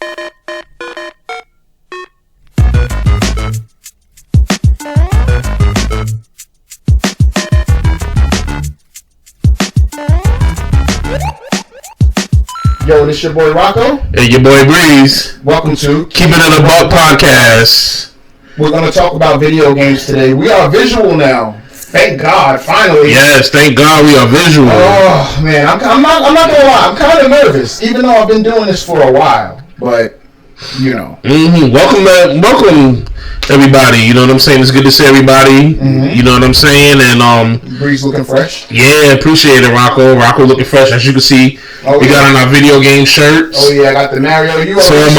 Yo, this your boy Rocco. And your boy Breeze. Welcome to Keepin in a Buck podcast. We're going to talk about video games today. We are visual now. Thank God, finally. Yes, thank God we are visual. Oh, man, I'm not going to lie. I'm kind of nervous, even though I've been doing this for a while. But, you know. Welcome, everybody. You know what I'm saying? It's good to see everybody. You know what I'm saying? And Breeze looking fresh. Yeah, appreciate it, Rocco. Rocco looking fresh. As you can see, we got on our video game shirts. Oh yeah, I got the Mario. Some of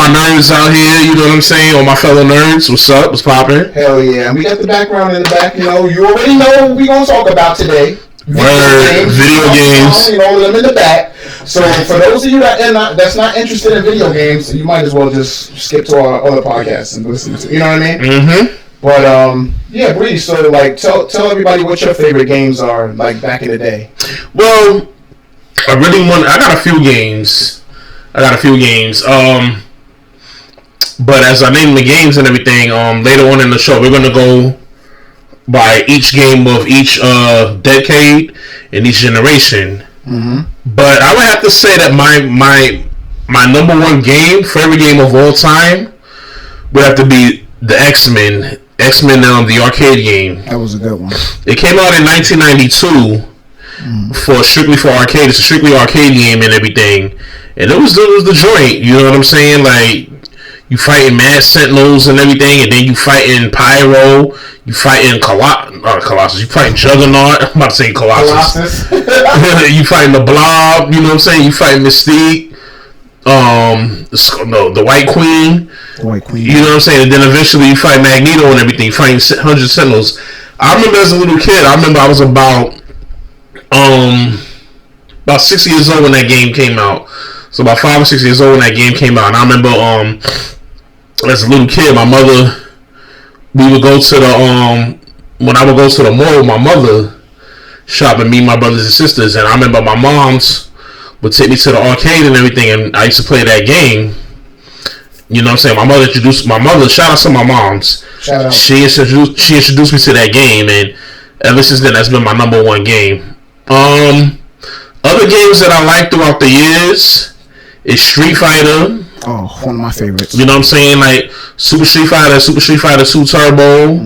my nerds out here. You know what I'm saying? All my fellow nerds. What's up? What's poppin'? Hell yeah. And we got the background in the back. You know, you already know what we gonna talk about today. Video games. You know, them in the back. So for those of you that's not interested in video games, you might as well just skip to our other podcasts and listen to. You know what I mean? Mm-hmm. But yeah, Breeze. So like, tell everybody what your favorite games are like back in the day. Well, I got a few games. But as I name the games and everything, later on in the show, we're gonna go by each game of each decade and each generation. Mm-hmm. But I would have to say that my number one game, favorite game of all time, would have to be the X-Men, the arcade game. That was a good one. It came out in 1992 strictly for arcade. It's a strictly arcade game and everything, and it was the joint. You know what I'm saying? Like, you fighting Mad Sentinels and everything, and then you fighting Pyro. You fighting Colossus. You fighting Juggernaut. I'm about to say Colossus. You fighting the Blob. You know what I'm saying? You fighting Mystique. The White Queen. You know what I'm saying? And then eventually you fight Magneto and everything. You fighting 100 Sentinels. I remember as a little kid. I was about 6 years old when that game came out. So about 5 or 6 years old when that game came out. And I remember as a little kid, my mother, we would go to when I would go to the mall with my mother, shopping, me and my brothers and sisters, and I remember my moms would take me to the arcade and everything, and I used to play that game. You know what I'm saying? My mother introduced shout out to my moms. Shout out. She introduced me to that game, and ever since then, that's been my number one game. Other games that I like throughout the years is Street Fighter. Oh, one of my favorites. You know what I'm saying? Like Super Street Fighter 2 Turbo,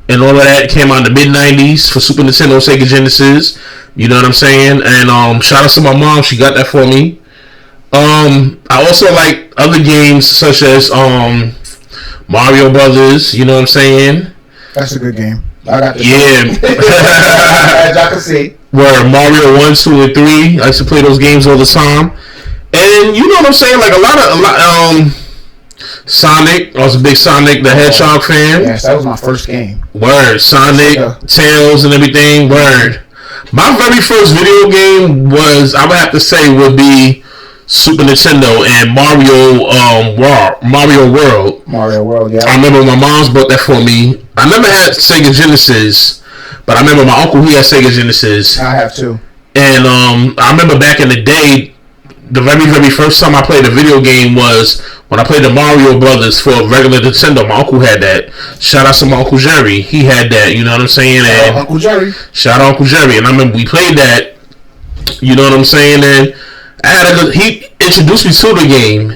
and all of that came out in the mid-90s for Super Nintendo, Sega Genesis. You know what I'm saying? And shout out to my mom, she got that for me. I also like other games such as Mario Brothers. You know what I'm saying? That's a good game. I got this. Yeah. As y'all can see. Where Mario 1, 2, and 3. I used to play those games all the time. And you know what I'm saying? Like a lot Sonic. I was a big Sonic the Hedgehog fan. Yes, that was my first game. Word. Sonic, Tails, and everything. Word. My very first video game was, I would have to say, would be Super Nintendo and Mario World. Mario World, yeah. I remember my mom's bought that for me. I never had Sega Genesis, but I remember my uncle, he had Sega Genesis. I have too. And I remember back in the day, the very, very first time I played a video game was when I played the Mario Brothers for regular Nintendo. My uncle had that. Shout out to my Uncle Jerry. He had that, you know what I'm saying? Shout out Uncle Jerry. Shout out Uncle Jerry. And I remember we played that, you know what I'm saying? And he introduced me to the game.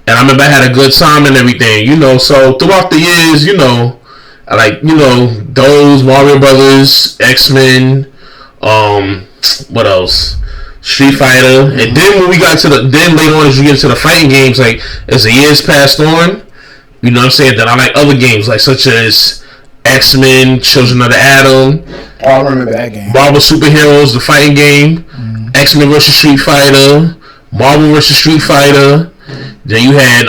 And I remember I had a good time and everything, you know. So throughout the years, you know, I like, you know, those Mario Brothers, X-Men, what else? Street Fighter, and then when we got to then later on as you get into the fighting games, like as the years passed on, you know what I'm saying, then I like other games like such as X-Men, Children of the Atom. Oh, I remember that game. Marvel Superheroes, the fighting game. X-Men vs. Street Fighter, Marvel vs. Street Fighter. Then you had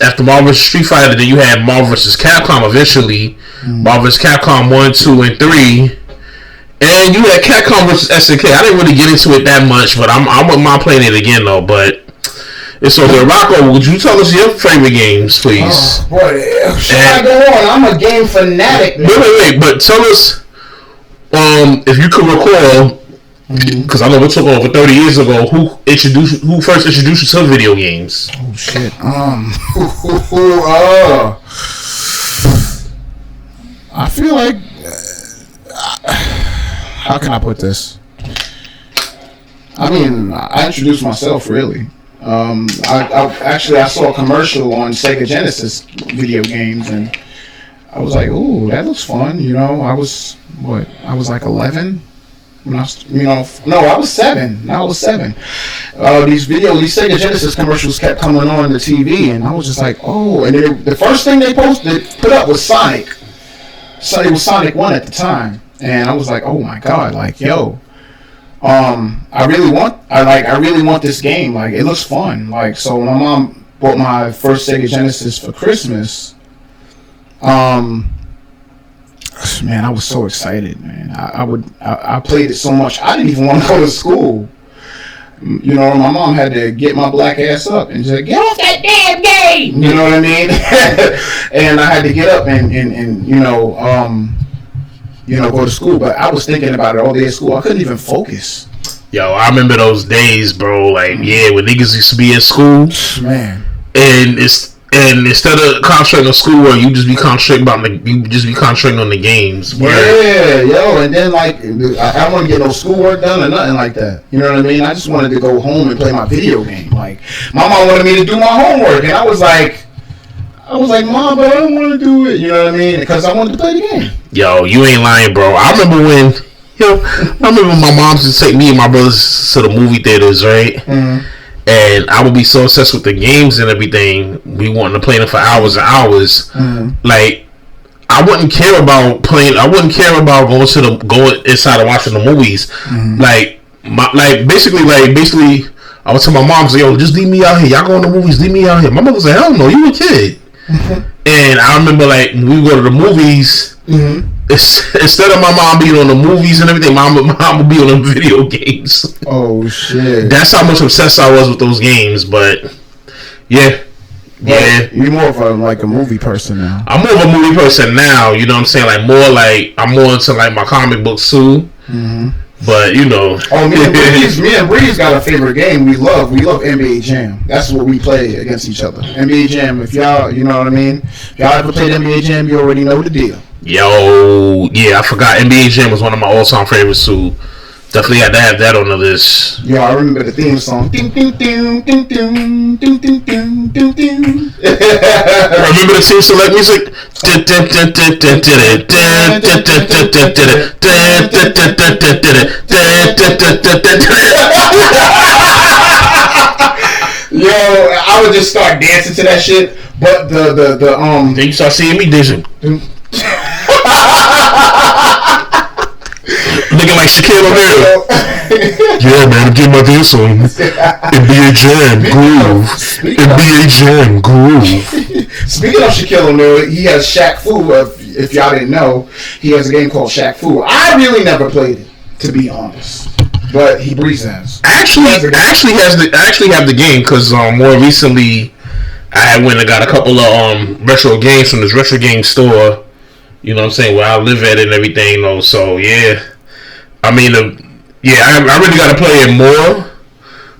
after Marvel vs. Street Fighter, then you had Marvel vs. Capcom eventually. Marvel vs. Capcom 1, 2, and 3. And you had Capcom vs. SNK. I didn't really get into it that much, but I wouldn't mind playing it again though. But it's over. Rocco, would you tell us your favorite games, please? Oh, boy, should I go on? I'm a game fanatic. Wait. But tell us, if you could recall Because I know we're talking over 30 years ago. Who first introduced you to video games? Oh shit. I feel like. How can I put this? I mean, I introduced myself really. I saw a commercial on Sega Genesis video games, and I was like, "Ooh, that looks fun." You know, I was like 11 when I was 7. I was 7. These Sega Genesis commercials kept coming on the TV, and I was just like, "Oh!" And then the first thing they put up was Sonic. So it was Sonic 1 at the time, and I was like, "Oh my god!" Like, yo. I really want this game. Like, it looks fun. Like, so when my mom bought my first Sega Genesis for Christmas, man, I was so excited, man. I played it so much. I didn't even want to go to school. You know, my mom had to get my black ass up and just get off that damn game. You know what I mean? And I had to get up and go to school. But I was thinking about it all day at school. I couldn't even focus. Yo, I remember those days, bro. Like, when niggas used to be in school, man, and instead of concentrating on schoolwork, you just be concentrating on the games. Bro. Yeah, yo, and then like I don't want to get no schoolwork done or nothing like that. You know what I mean? I just wanted to go home and play my video game. Like, my mom wanted me to do my homework, and I was like, Mom, but I don't want to do it. You know what I mean? Because I wanted to play the game. Yo, you ain't lying, bro. I remember my mom used to take me and my brothers to the movie theaters, right? Mm-hmm. And I would be so obsessed with the games and everything. We wanted to play them for hours and hours. Mm-hmm. Like, I wouldn't care about playing. I wouldn't care about going inside and watching the movies. Mm-hmm. Basically, I would tell my mom, "Yo, just leave me out here. Y'all going to the movies? Leave me out here." My mother was like, "Hell no, you a kid." Mm-hmm. And I remember, like, when we go to the movies, mm-hmm. instead of my mom being on the movies and everything, my mom would be on the video games. Oh shit! That's how much obsessed I was with those games. But yeah. You're more of a movie person now. I'm more of a movie person now. You know what I'm saying? I'm more into like my comic books too. Mm-hmm. But you know, me and Breeze got a favorite game. We love NBA Jam. That's what we play against each other. NBA Jam. If y'all, you know what I mean. If y'all ever played NBA Jam, you already know the deal. Yo, yeah, I forgot. NBA Jam was one of my all-time favorites too. Definitely had to have that on the list. Yeah, I remember the theme song. Ding, ding, ding, ding, ding, ding, ding, ding, ding, ding. Remember the team select music? Yo, I would just start dancing to that shit. But Then you start seeing me dancing. Looking like Shaquille O'Neal. Yeah, man, I'm getting my dance on. NBA Jam Groove. NBA Jam Groove. Speaking of Shaquille O'Neal, he has Shaq Fu. If y'all didn't know, he has a game called Shaq Fu. I really never played it, to be honest. But Breeze has. I actually have the game because more recently I went and got a couple of retro games from this retro game store. You know what I'm saying? Where I live at and everything, though. So yeah, I mean, I really got to play it more.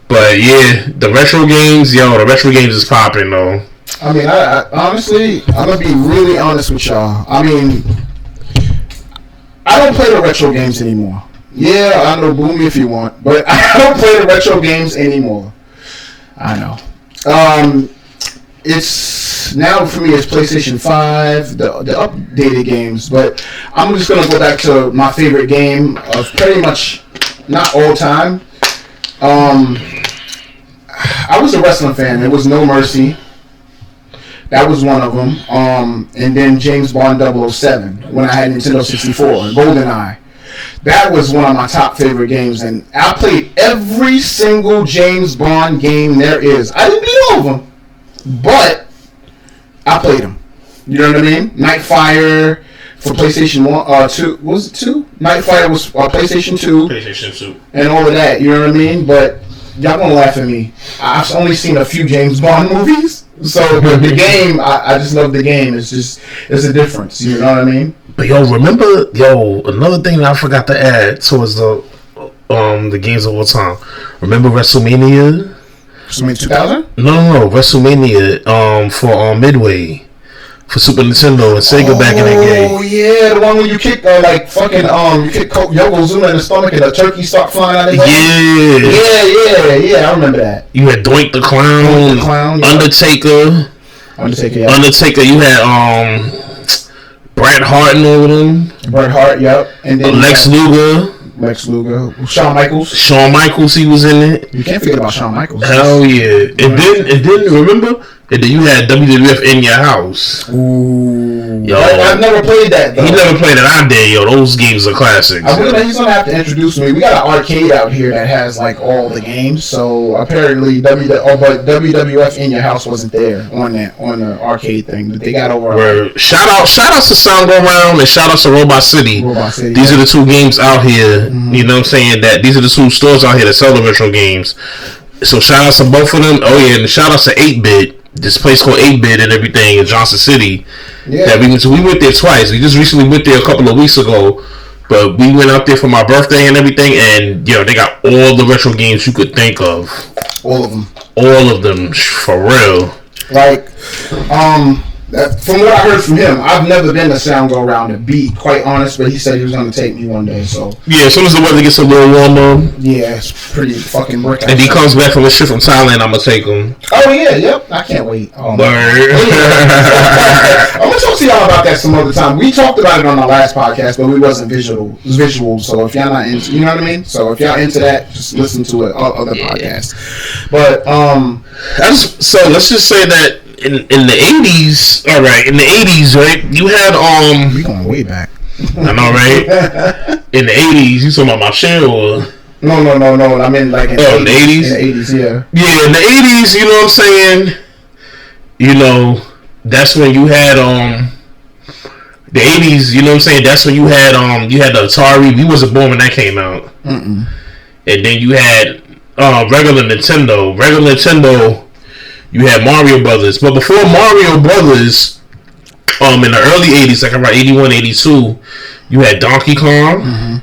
But yeah, the retro games is popping though. I mean, I honestly, I'm gonna be really honest with y'all. I mean, I don't play the retro games anymore. Yeah, I know, boo me if you want, but I don't play the retro games anymore. I know. It's now for me. It's PlayStation 5, the updated games. But I'm just gonna go back to my favorite game of pretty much not all time. I was a wrestling fan. It was No Mercy. That was one of them. And then James Bond 007 when I had Nintendo 64 and GoldenEye. That was one of my top favorite games, and I played every single James Bond game there is. I didn't beat all of them, but I played them. You know what I mean? Nightfire for PlayStation 2. Was it 2? Nightfire was PlayStation 2. PlayStation 2. And all of that. You know what I mean? But y'all gonna laugh at me. I've only seen a few James Bond movies, so the game, I just love the game. It's a difference. You know what I mean? But another thing that I forgot to add towards the the games of all time. Remember WrestleMania? WrestleMania 2000? No, WrestleMania. For Midway. For Super Nintendo and Sega back in the day. Oh yeah, the one where you kick like fucking you kick Yokozuna in the stomach and the turkey start flying out of his head. Yeah, I remember that. You had Doink the Clown, yeah. Undertaker. You had Bret Hart and all of them. Bret Hart, yep. And then Lex Luger. Shawn Michaels, he was in it. You can't forget about Shawn Michaels. Hell yeah. And then remember? And then you had WWF In Your House. Ooh. Yo, I've never played that, though. He never played it. I did, yo. Those games are classics. He's going to have to introduce me. We got an arcade out here that has, like, all the games. So, apparently, but WWF In Your House wasn't there on the arcade thing. But they got over... Shout outs to Sound Go Round and shout outs to Robot City. These are the two games out here. Mm-hmm. You know what I'm saying? That these are the two stores out here that sell the retro games. So, shout outs to both of them. Oh, yeah. And shout outs to 8-Bit. This place called 8-Bit and everything in Johnson City. Yeah. That we went there twice. We just recently went there a couple of weeks ago. But we went out there for my birthday and everything, and they got all the retro games you could think of. All of them. All of them, for real. Like, from what I heard from him, I've never been to Sound Go Round to be quite honest, but he said he was going to take me one day, so. Yeah, as soon as the weather gets a little warmer. Yeah, it's pretty fucking brick outside. And he comes back from his shit from Thailand, I'm going to take him. Oh, yeah, yep. I can't wait. Oh, I'm going to talk to y'all about that some other time. We talked about it on our last podcast, but we wasn't visual, so if y'all not into, you know what I mean? So if y'all into that, just listen to it, other podcasts. But, so let's just say that in the 80s, all right, you had we going way back. I know, right? In the 80s, you talking about my share or? No. I mean like in the 80s. In the 80s, yeah. Yeah, in the 80s, you know what I'm saying? You know, that's when you had the 80s, you know what I'm saying? That's when you had the Atari. We wasn't born when that came out. Mm-mm. And then you had regular Nintendo. You had Mario Brothers. But before Mario Brothers, in the early 80s, like around 81, 82, you had Donkey Kong. Mm-hmm.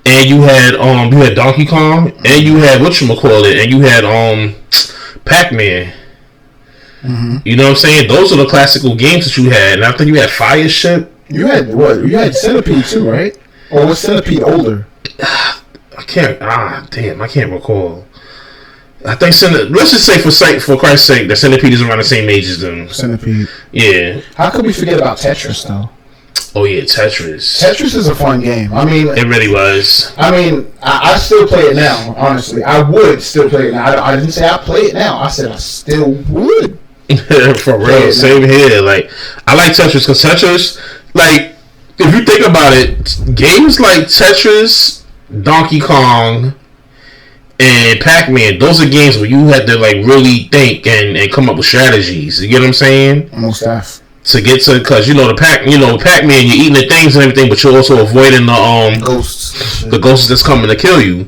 And you had Donkey Kong. And you had whatchamacallit. And you had Pac-Man. Mm-hmm. You know what I'm saying? Those are the classical games that you had. And I think you had Fire Ship. You had what? You had Centipede too, right? Or was Centipede older? I can't recall. I think let's just say for Christ's sake that Centipede is around the same age as them. Centipede. Yeah. How could we forget about Tetris though? Oh yeah, Tetris. Tetris is a fun game. I mean, it really was. I mean, I still play it now. Honestly, I would still play it now. I didn't say I play it now. I said I still would. For real, same here. Like, I like Tetris because Tetris, like, if you think about it, games like Tetris, Donkey Kong, and Pac-Man, those are games where you had to like really think and come up with strategies. You get what I'm saying? Almost half. To get to, because Pac-Man, you're eating the things and everything, but you're also avoiding the ghosts. The ghosts that's coming to kill you.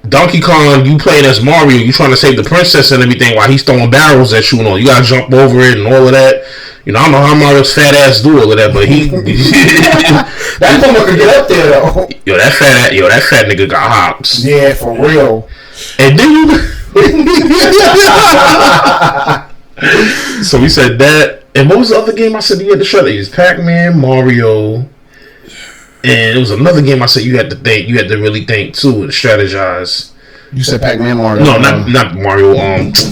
Donkey Kong, you playing as Mario, you trying to save the princess and everything while he's throwing barrels at you and all. You gotta jump over it and all of that. You know, I don't know how Mario's fat ass do all of that, but he that motherfucker could get up there though. Yo, that fat nigga got hops. Yeah, for real. And then so we said that. And what was the other game I said you had to shut it? It was Pac-Man, Mario, and it was another game I said you had to think. You had to really think too and strategize. You said Pac-Man, Mario. No, not Mario.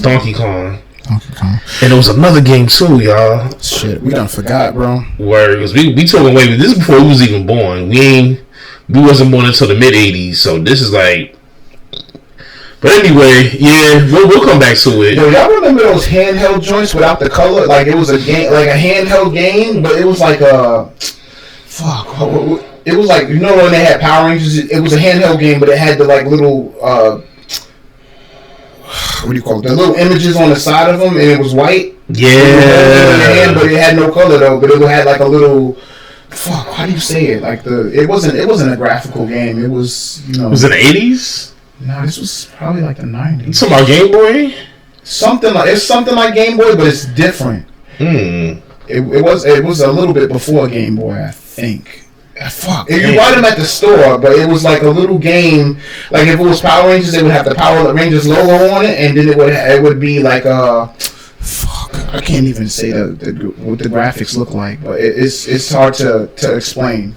Donkey Kong. Donkey Kong. And there was another game too, y'all. Shit, we done forgot, bro. Word, because we took away. This is before we was even born. We wasn't born until the mid '80s. So this is like. But anyway, yeah, we'll come back to it. Yo, y'all remember those handheld joints without the color? Like it was a game, like a handheld game, but it was like a it was like, you know when they had Power Rangers? It was a handheld game, but it had the like little what do you call it? The little images on the side of them, and it was white. Yeah. But it had no color though. But it had like a little. How do you say it? Like it wasn't a graphical game. It was, you know. Was it the 80s? No, this was probably like the 90s. You talking about Game Boy? It's something like Game Boy, but it's different. It was a little bit before Game Boy, I think. Fuck. If you buy them at the store, but it was like a little game. Like if it was Power Rangers, they would have the Power Rangers logo on it, and then it would be like fuck. I can't even say what the graphics look like, but it's hard to explain.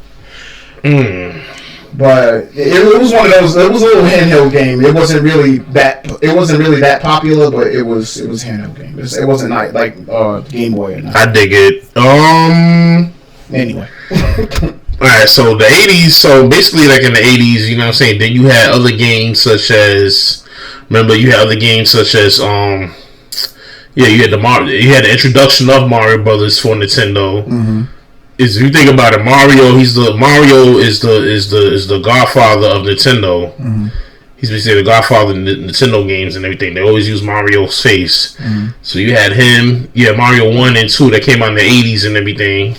But it was one of those. It was a little handheld game. It wasn't really that popular, but it was handheld game. It wasn't like Game Boy or nothing. I dig it. Anyway. Alright, so the 80s, so basically like in the 80s, you know what I'm saying, then you had other games such as, you had you had the introduction of Mario Brothers for Nintendo. Mm-hmm. If you think about it, Mario is the godfather of Nintendo. Mm-hmm. He's basically the godfather of Nintendo games and everything. They always use Mario's face. Mm-hmm. So you had him, Mario 1 and 2 that came out in the 80s and everything.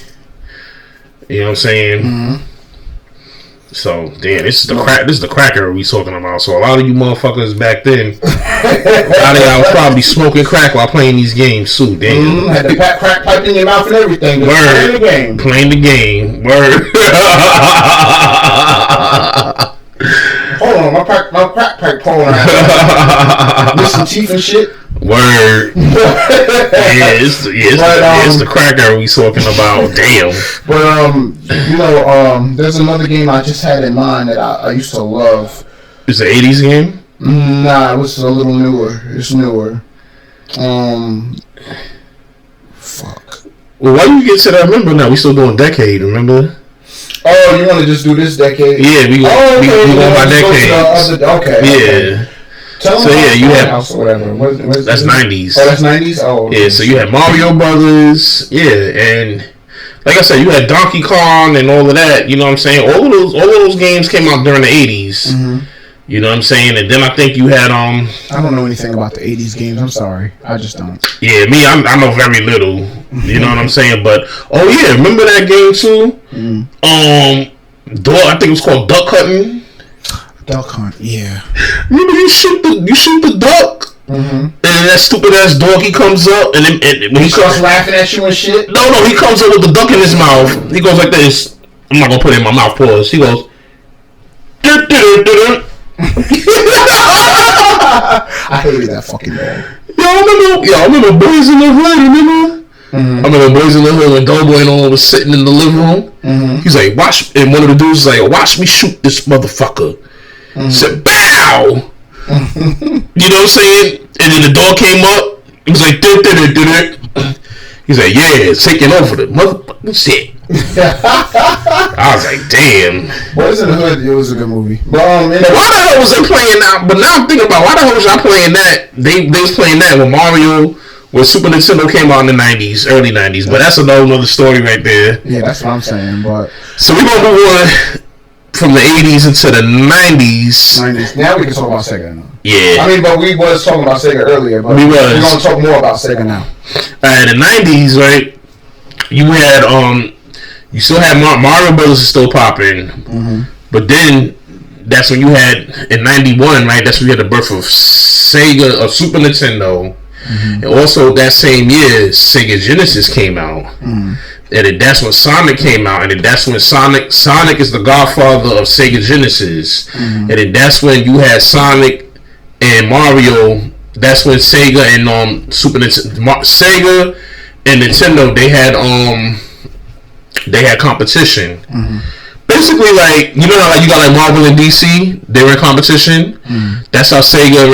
You know what I'm saying? Mm-hmm. So damn, this is the cracker we talking about. So a lot of you motherfuckers back then, a lot of y'all was probably smoking crack while playing these games too. Damn, mm-hmm. Had the crack pipe in your mouth and everything. Word. Playing the game. Word. Hold on, my crack pipe pulling out. Missing teeth and shit. Word. It's the cracker we talking about. Damn. But there's another game I just had in mind that I used to love. It's an 80s game? Nah, it was a little newer. It's newer. Fuck. Well, why do you get to that? Remember now, we still doing decade, remember? Oh, you want to just do this decade? Yeah, we going by decades. Okay. Yeah. Tell so yeah, you had house or whatever. That's 90s. Oh, that's 90s. Oh, okay. Yeah. So you had Mario Brothers, and like I said, you had Donkey Kong and all of that. You know what I'm saying? All of those games came out during the 80s. Mm-hmm. You know what I'm saying? And then I think you had I don't know anything about the 80s games. I'm sorry, I just don't. Yeah, I know very little. You know what I'm saying? But remember that game too? Mm-hmm. I think it was called Duck Hunting. Duck Hunt, yeah. Remember you shoot the duck, mm-hmm. and then that stupid ass dog comes up, and when he starts laughing at you and shit. No, he comes up with the duck in his mouth. He goes like this. I'm not gonna put it in my mouth. Pause. He goes. I hated that fucking dog. I remember Boys in the Hood. Remember? Mm-hmm. I remember Boys in the Hood when Doughboy and all was sitting in the living room. Mm-hmm. He's like, watch, and one of the dudes is like, watch me shoot this motherfucker. Mm-hmm. Said, bow! You know what I'm saying? And then the dog came up. He was like, he's like, yeah, it's taking over the motherfucking shit. I was like, damn. Boys in the Hood, it was a good movie. But why the hell was they playing that? But now I'm thinking about why the hell was y'all playing that? They was playing that when Super Nintendo came out in the 90s, early 90s. But that's another story right there. Yeah, that's what I'm saying. But so we're gonna move on from the 80s into the 90s. Now we can talk about Sega now. Yeah. I mean, but we was talking about Sega earlier, but we're going to talk more about Sega now. Alright, the 90s, right? You had, you still had Mario Brothers is still popping. Mm-hmm. But then, that's when you had, in 91, right? That's when you had the birth of Sega, of Super Nintendo. Mm-hmm. And also that same year, Sega Genesis came out. Mm-hmm. And then that's when Sonic came out, and then that's when Sonic is the godfather of Sega Genesis, mm-hmm. and then that's when you had Sonic and Mario. That's when Sega and Sega and Nintendo they had competition. Mm-hmm. Basically, like you know how like you got like Marvel and DC, they were in competition. Mm-hmm. That's how Sega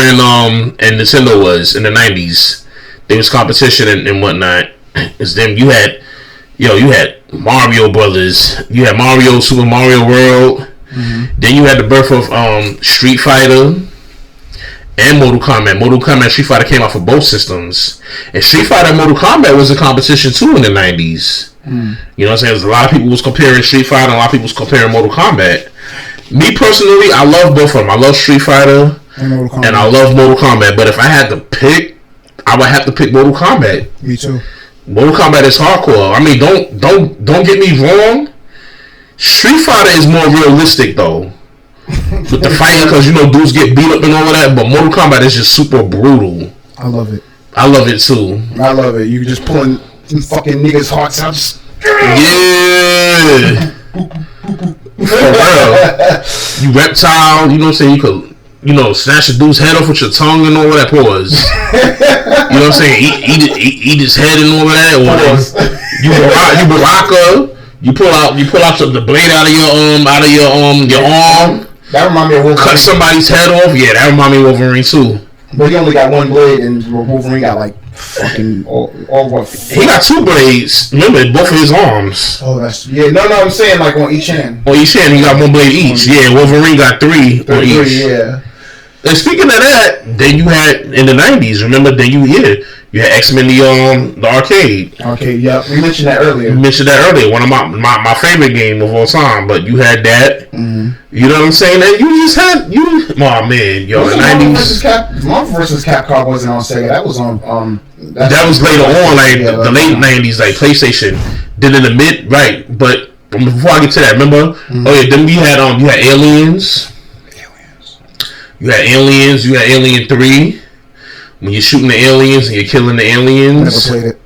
and Nintendo was in the 90s. There was competition and whatnot. It's them you had Mario Brothers. You had Super Mario World. Mm-hmm. Then you had the birth of Street Fighter and Mortal Kombat. Mortal Kombat and Street Fighter came out for both systems. And Street Fighter and Mortal Kombat was a competition too in the 90s. Mm. You know what I'm saying? There's a lot of people was comparing Street Fighter and a lot of people was comparing Mortal Kombat. Me personally, I love both of them. I love Street Fighter and I love Mortal Kombat. But if I had to pick, I would have to pick Mortal Kombat. Me too. Mortal Kombat is hardcore. I mean, don't get me wrong. Street Fighter is more realistic though, with the fighting, because dudes get beat up and all of that. But Mortal Kombat is just super brutal. I love it. I love it too. I love it. You just pulling fucking niggas' hearts out. Yeah. For real. You reptile, you know what I'm saying? You could, snatch a dude's head off with your tongue and all of that. Pause. You know what I'm saying? Eat his head and all of that. Or you Baraka. You pull out the blade out of your arm. That remind me of Wolverine. Cut somebody's head off. Yeah, that remind me of Wolverine too. But he only got one blade, and Wolverine got like fucking all what? He got two blades. Remember, both of his arms. Oh, that's No, I'm saying like on each hand. On each hand, he got one blade each. Yeah, Wolverine got three on each. Yeah. And speaking of that, then you had in the '90s. Remember, then you had X-Men the arcade. Arcade, yeah. We mentioned that earlier. One of my favorite game of all time. But you had that. Mm-hmm. You know what I'm saying? And you just had Oh man, yo, the '90s. Marvel vs. Capcom wasn't on Sega. That was on that was later on, like the late '90s, like PlayStation. Then in the mid, right? But before I get to that, remember? Mm-hmm. Oh yeah, then we had you had Aliens. You had Aliens. You had Alien 3. When you're shooting the aliens and you're killing the aliens. I never played it.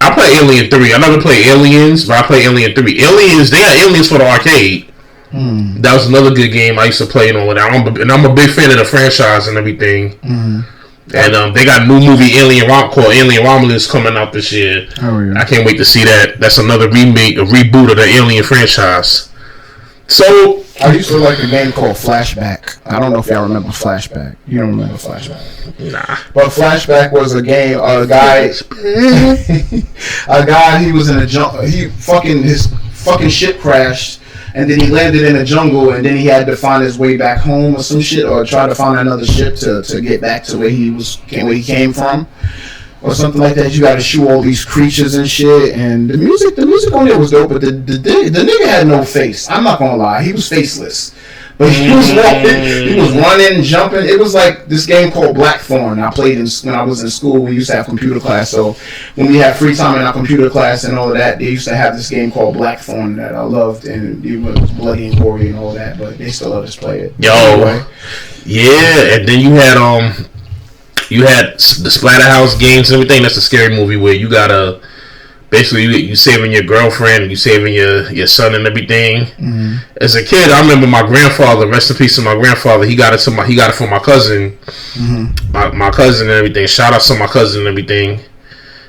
I played Alien 3. I never played Aliens, but I played Alien 3. Aliens, they got Aliens for the arcade. That was another good game I used to play and all of that. I'm a big fan of the franchise and everything. And they got a new movie called Alien Romulus coming out this year. Oh, yeah. I can't wait to see that. That's another reboot of the Alien franchise. So I used to like a game called Flashback. I don't know if y'all remember Flashback. You don't remember Flashback? Nah. But Flashback was a game. A guy, he was in a jungle. His fucking ship crashed, and then he landed in a jungle, and then he had to find his way back home or some shit, or try to find another ship to get back to where he came from. Or something like that. You got to shoot all these creatures and shit, and the music on there was dope. But the nigga had no face. I'm not gonna lie, he was faceless. But he was running, jumping. It was like this game called Blackthorn. I played when I was in school. We used to have computer class, so when we had free time in our computer class and all of that, they used to have this game called Blackthorn that I loved, and it was bloody and gory and all that. But they still let us play it. Anyway. Yeah, and then you had You had the Splatterhouse games and everything. That's a scary movie where you gotta basically you saving your girlfriend, you saving your son and everything. Mm-hmm. As a kid, I remember my grandfather. Rest in peace to my grandfather. He got it for my cousin, my cousin and everything. Shout out to my cousin and everything.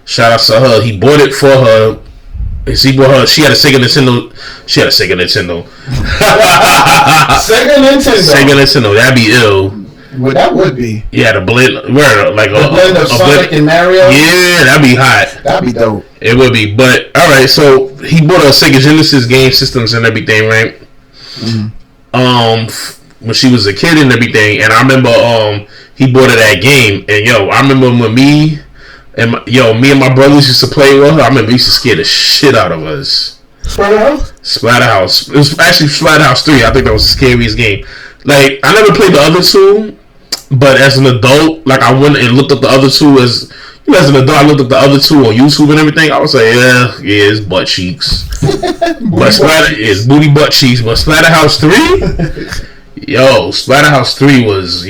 Shout out to her. He bought it for her. She had a Sega Nintendo. Sega Nintendo. That'd be ill. Well, that would be. Yeah, the blend. Like a blend of Sonic and Mario. Yeah, that'd be hot. That'd be dope. It would be. But all right, so he bought a Sega Genesis game systems and everything, right? Mm-hmm. When she was a kid and everything, and I remember he bought her that game, and I remember when me and my brothers used to play with her. I remember he used to scare the shit out of us. Splatterhouse. It was actually Splatterhouse 3. I think that was the scariest game. Like, I never played the other two, but as an adult, like, I went and looked up the other two as an adult. I looked up the other two on YouTube and everything. I was like, yeah, it's butt cheeks. It's booty butt cheeks. But Splatterhouse 3, Splatterhouse 3 was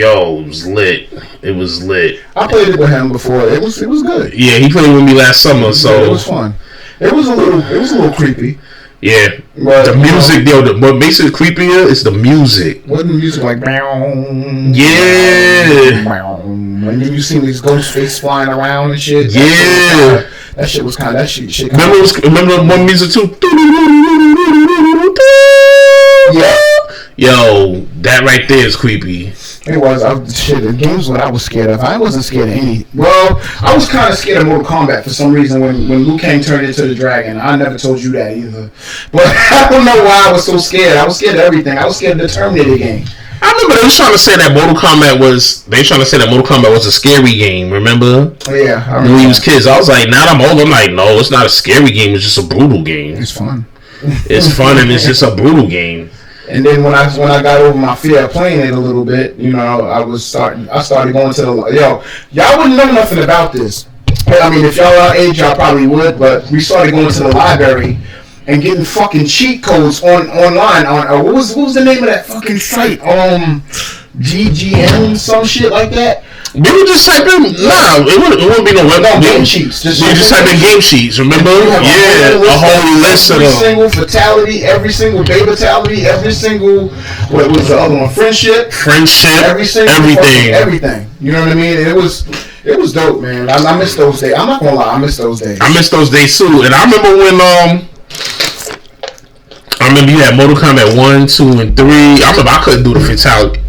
lit. It was lit. I played it with him before. It was good. Yeah, he played with me last summer, so it was fun. It was a little creepy. Yeah, but the music, what makes it creepier is the music. Wasn't the music like, yeah, and then you see these ghost face flying around and shit. Yeah, that shit was kind of shit. Remember one music too? Yeah. Yo, that right there is creepy. It was. The games what I was scared of. I wasn't scared of any. Well, I was kind of scared of Mortal Kombat for some reason when Liu Kang turned into the dragon. I never told you that either. But I don't know why I was so scared. I was scared of everything. I was scared of the Terminator game. I remember they was trying to say that Mortal Kombat was a scary game, remember? Yeah, I remember. When we was kids. I was like, now that I'm old, I'm like, no, it's not a scary game, it's just a brutal game. It's fun. It's fun and it's just a brutal game. And then when I got over my fear of playing it a little bit, I started going to y'all wouldn't know nothing about this. I mean, if y'all are our age, y'all probably would, but we started going to the library and getting fucking cheat codes online on what was the name of that fucking site? GGN, some shit like that. We would just type in it wouldn't be no web. No game sheets. We just type in game sheets. Remember? A whole list of every single fatality, every single fatality, every single what was the other one? Friendship, every single everything. You know what I mean? It was dope, man. I miss those days. I'm not gonna lie, I miss those days. I miss those days too, and I remember when you had Mortal Kombat 1, 2, and 3. I remember I couldn't do the fatality.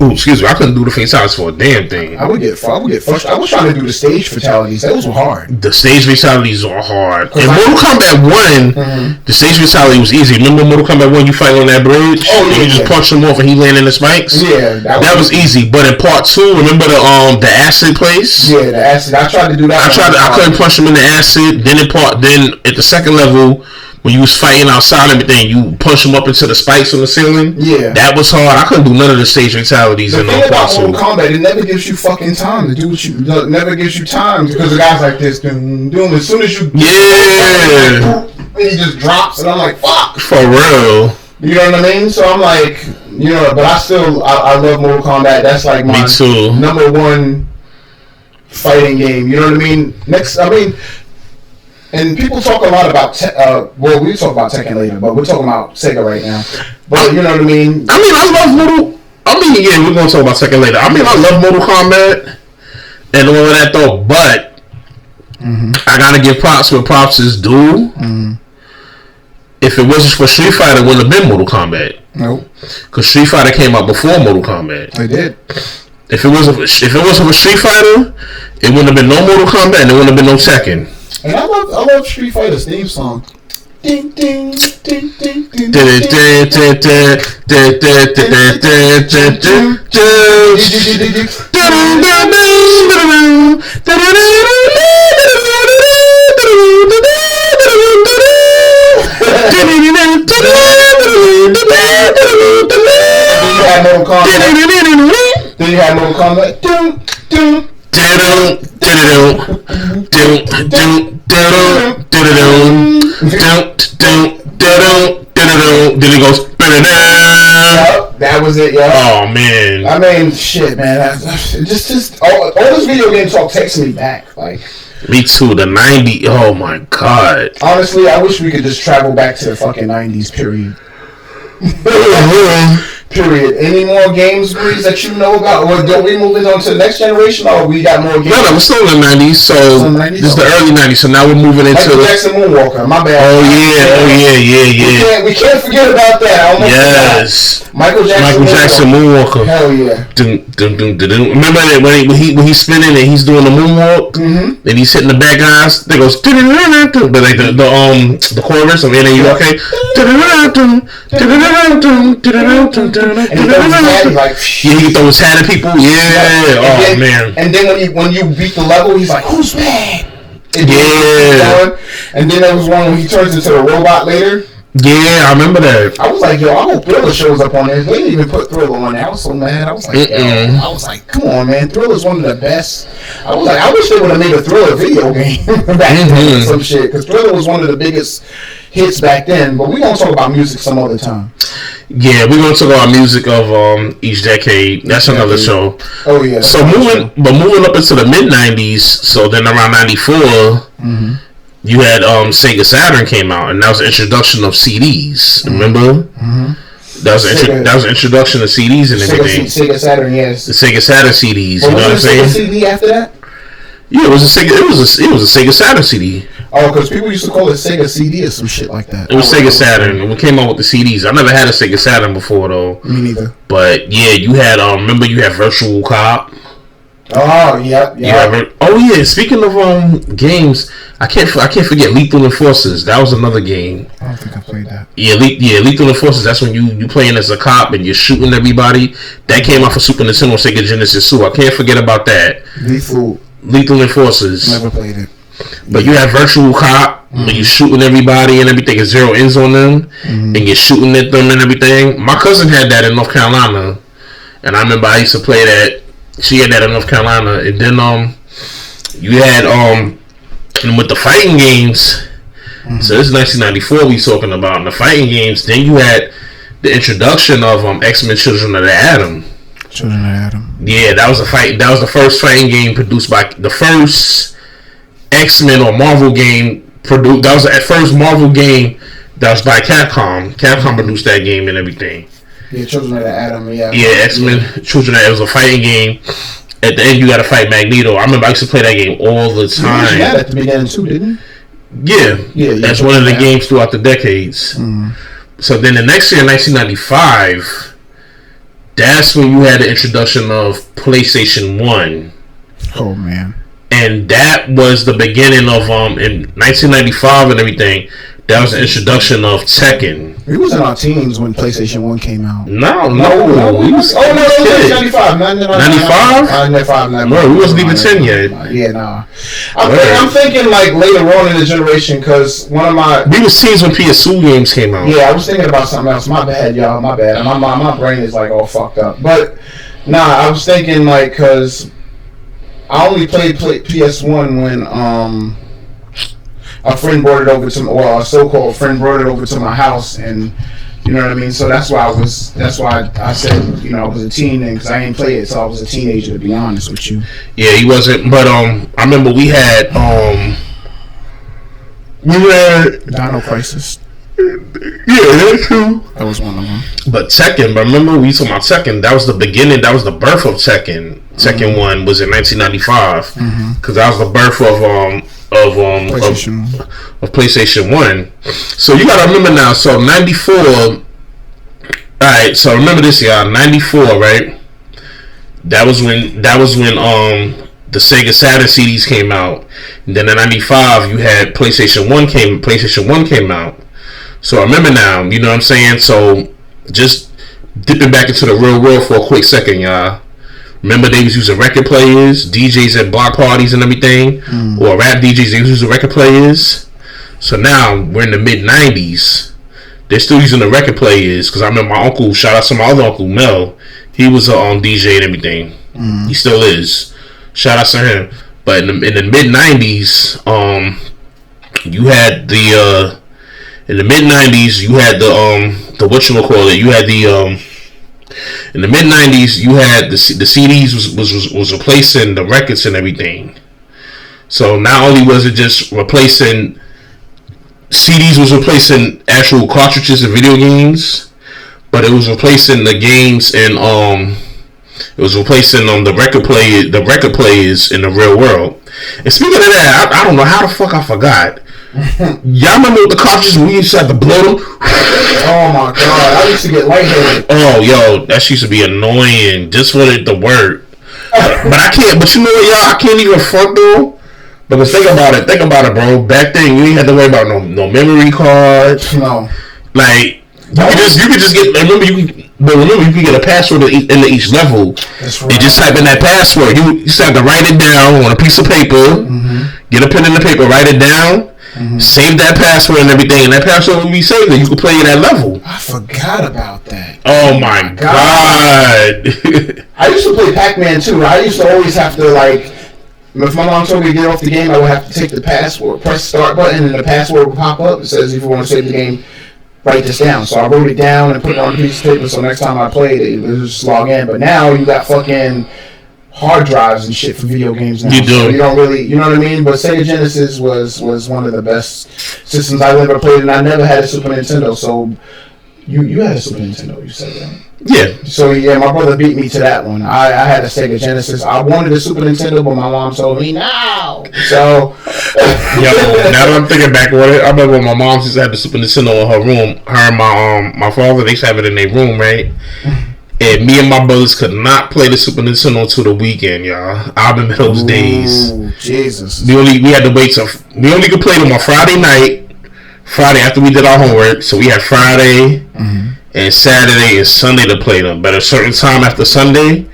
Ooh, excuse me, I couldn't do the fatalities for a damn thing. I would get frustrated. I was trying to do the stage fatalities. Those were hard. The stage fatalities are hard. In Mortal Kombat 1, the stage fatality was easy. Remember Mortal Kombat 1, you fight on that bridge? Oh, yeah. And you just punch him off and he land in the spikes? Yeah. That was easy. But in part 2, remember the acid place? Yeah, the acid. I tried to do that. I couldn't punch him in the acid. Then at the second level, when you was fighting outside and everything, you punch them up into the spikes on the ceiling. Yeah, that was hard. I couldn't do none of the stage fatalities. The thing about Mortal Kombat, it never gives you fucking time to do what you. It never gives you time because the guys like this doing as soon as you. Yeah. And he just drops, and I'm like, fuck. For real. You know what I mean? So I'm like, but I love Mortal Kombat. That's like my number one fighting game. You know what I mean? And people talk a lot about, we talk about Tekken later, but we're talking about Sega right now. But you know what I mean? Yeah, we're going to talk about Tekken later. I love Mortal Kombat and all of that though, but I got to give props where props is due. If it wasn't for Street Fighter, it wouldn't have been Mortal Kombat. Nope. Because Street Fighter came out before Mortal Kombat. It did. If it wasn't for Street Fighter, it wouldn't have been no Mortal Kombat and it wouldn't have been no Tekken. And I love Street Fighter's theme song. Ding ding ding ding ding. Then you had Mortal Kombat. Then he goes. That was it, yeah. Oh man. I mean, shit, man. Just all this video game talk takes me back. Like, me too. The 90s. Oh my god. Honestly, I wish we could just travel back to the fucking 90s. Period. Period. Any more games, Breeze, that you know about? Or don't we move on to the next generation? Or we got more games? No, we're still in the 90s. So this is the early 90s. So now we're moving into Michael Jackson Moonwalker. My bad. Oh yeah. We can't forget about that. Yes. Michael Jackson Moonwalker. Hell yeah. Remember that when he's spinning and he's doing the moonwalk, and he's hitting the bad guys. They goes, but like the chorus of NAUK. And he throws his hat, he's like, he throws his hat at people. Yeah. Man. And then when you beat the level, he's like, who's bad? And then there was one when he turns into the robot later. Yeah, I remember that. I was like, yo, I hope Thriller shows up on there. They didn't even put Thriller on there. I was so mad. I was like, come on, man. Thriller's one of the best. I was like, I wish they would have made a Thriller video game back then or some shit. Because Thriller was one of the biggest hits back then. But we're going to talk about music some other time. Yeah, we're going to talk about music of each decade. That's another show. Oh, yeah. So moving up into the mid-90s, so then around 94... You had Sega Saturn came out, and that was the introduction of CDs. Remember? That was the introduction of CDs and everything. Sega Saturn, yes. The Sega Saturn CDs. You know what I'm saying? Was there a CD after that? Yeah, it was a Sega Saturn CD. Oh, because people used to call it Sega CD or some shit like that. It was Sega Saturn, and we came out with the CDs. I never had a Sega Saturn before though. Me neither. But yeah, you had remember you had Virtual Cop. Oh yeah. Speaking of games, I can't forget Lethal Enforcers. That was another game. I don't think I played that. Lethal Enforcers. That's when you playing as a cop and you're shooting everybody. That came out for Super Nintendo, Sega Genesis too. I can't forget about that. Lethal Enforcers. Never played it. But you have Virtual Cop when you're shooting everybody and everything, and zero ends on them, and you're shooting at them and everything. My cousin had that in North Carolina, and I remember I used to play that. She had that in North Carolina, and then you had and with the fighting games. So this is 1994 we talking about. In the fighting games, then you had the introduction of X-Men: Children of the Atom. Children of Adam. Yeah, that was a fight. That was the first fighting game produced by the first X-Men or Marvel game produced. That was the first Marvel game that was by Capcom. Capcom produced that game and everything. Yeah, Children of Adam. Yeah. Yeah, X-Men. Children of Adam. It was a fighting game. At the end, you got to fight Magneto. I remember I used to play that game all the time. You had at the beginning too, didn't you? Yeah. That's one of the games throughout the decades. So then the next year, 1995, that's when you had the introduction of PlayStation 1. Oh, man. And that was the beginning of, in 1995 and everything, that was the introduction of Tekken. We was in our teens when PlayStation 1 came out. No. We was, oh, no, it was 95. 95? 95. Bro, we wasn't even 10 yet. Yeah, nah. I'm thinking like later on in the generation, because one of my... We was teens when PS2 games came out. Yeah, I was thinking about something else. My bad, y'all. My bad. My brain is like all fucked up. But, nah, I was thinking like, because I only played PS1 when, a friend brought it over to, or a so-called friend brought it over to my house, and you know what I mean. So that's why I said, you know, I was a teen, because I ain't play it, so I was a teenager, to be honest with you. Yeah, he wasn't. But I remember we had Dino Crisis. Yeah, that too. That was one of them. But Tekken, but remember we talking about Tekken? That was the beginning. That was the birth of Tekken. Tekken 1 was in 1995, because that was the birth of PlayStation 1. So you gotta remember now. So 94. All right. So remember this, y'all. 94, right? That was when the Sega Saturn CDs came out. And then in 95, you had PlayStation 1 came out. So I remember now. You know what I'm saying? So just dipping back into the real world for a quick second, y'all. Remember they was using record players, DJs at block parties and everything, or rap DJs, they was using record players. So now we're in the mid-90s. They're still using the record players, because I remember my uncle, shout out to my other uncle, Mel, he was a DJ and everything. He still is. Shout out to him. But in the mid-90s, you had the, in the mid-90s, you had the whatchamacallit, you had the, in the mid 90s, you had the CDs was replacing the records and everything. So not only was it just replacing CDs, was replacing actual cartridges of video games, but it was replacing the games and it was replacing the record players in the real world. And speaking of that, I don't know how the fuck I forgot. Y'all remember the cartridges we used to have to blow them? Oh my god, I used to get lightheaded. Oh, yo, that used to be annoying just for it to work. But I can't. But you know what, y'all? I can't even front though. Because think about it, bro. Back then, you ain't had to worry about no memory cards. No. Like you could just get. Remember, you can get a password into each level. That's right. And just type in that password. You just have to write it down on a piece of paper. Get a pen and the paper, write it down. Save that password and everything, and that password will be saved, and you can play it at level. I forgot about that. Oh my god. I used to play Pac-Man too. I used to always have to, like, if my mom told me to get off the game, I would have to take the password, press the start button, and the password would pop up. It says, if you want to save the game, write this down. So I wrote it down and put it on a piece of paper, so next time I played it was just log in. But now you got fucking hard drives and shit for video games now. You do. So you don't really, you know what I mean? But Sega Genesis was one of the best systems I've ever played, and I never had a Super Nintendo. So you had a Super Nintendo, you said that. Yeah. So yeah, my brother beat me to that one. I had a Sega Genesis. I wanted a Super Nintendo, but my mom told me no. So yo, now that I'm thinking back on it, I remember when my mom used to have the Super Nintendo in her room. Her and my father, they used to have it in their room, right? And me and my brothers could not play the Super Nintendo until the weekend, y'all. I remember those days. Jesus. We had to wait till we only could play them on Friday night. Friday after we did our homework, so we had Friday and Saturday and Sunday to play them. But at a certain time after Sunday,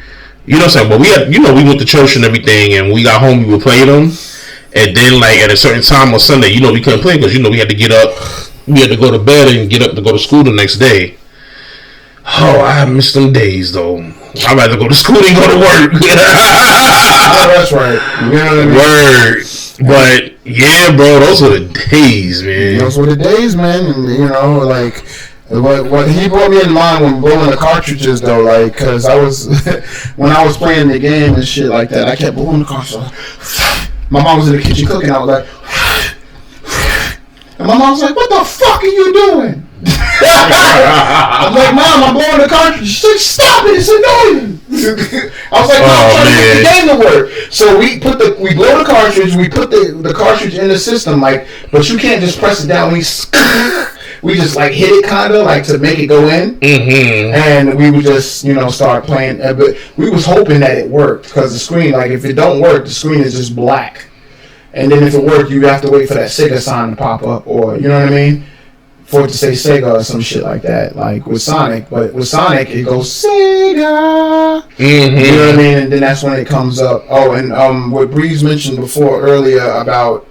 you know what I'm saying? But we had, we went to church and everything, and when we got home, we would play them. And then, like, at a certain time on Sunday, we couldn't play because we had to get up, we had to go to bed and get up to go to school the next day. Oh, I miss them days though. I'd rather go to school than go to work. Oh, that's right. You know what I mean? Word. But yeah, bro, those were the days, man. Those were the days, man. And like What he brought me in mind when blowing the cartridges though, like, cause I was when I was playing the game and shit like that, I kept blowing the cartridges. My mom was in the kitchen cooking. I was like, and my mom was like, "What the fuck are you doing?" I'm like, "Mom, I'm blowing the cartridge." She said, "Stop it! It's annoying." I was like, "Mom, I'm trying to get the game to work." So we blow the cartridge. We put the cartridge in the system, like, but you can't just press it down. We just like hit it kind of like to make it go in, and we would just start playing. But we was hoping that it worked because the screen, like, if it don't work, the screen is just black. And then if it worked, you have to wait for that Sega sign to pop up, or you know what I mean, for it to say Sega or some shit like that, like with Sonic. But with Sonic, it goes Sega. You know what I mean? And then that's when it comes up. Oh, and what Breeze mentioned before earlier about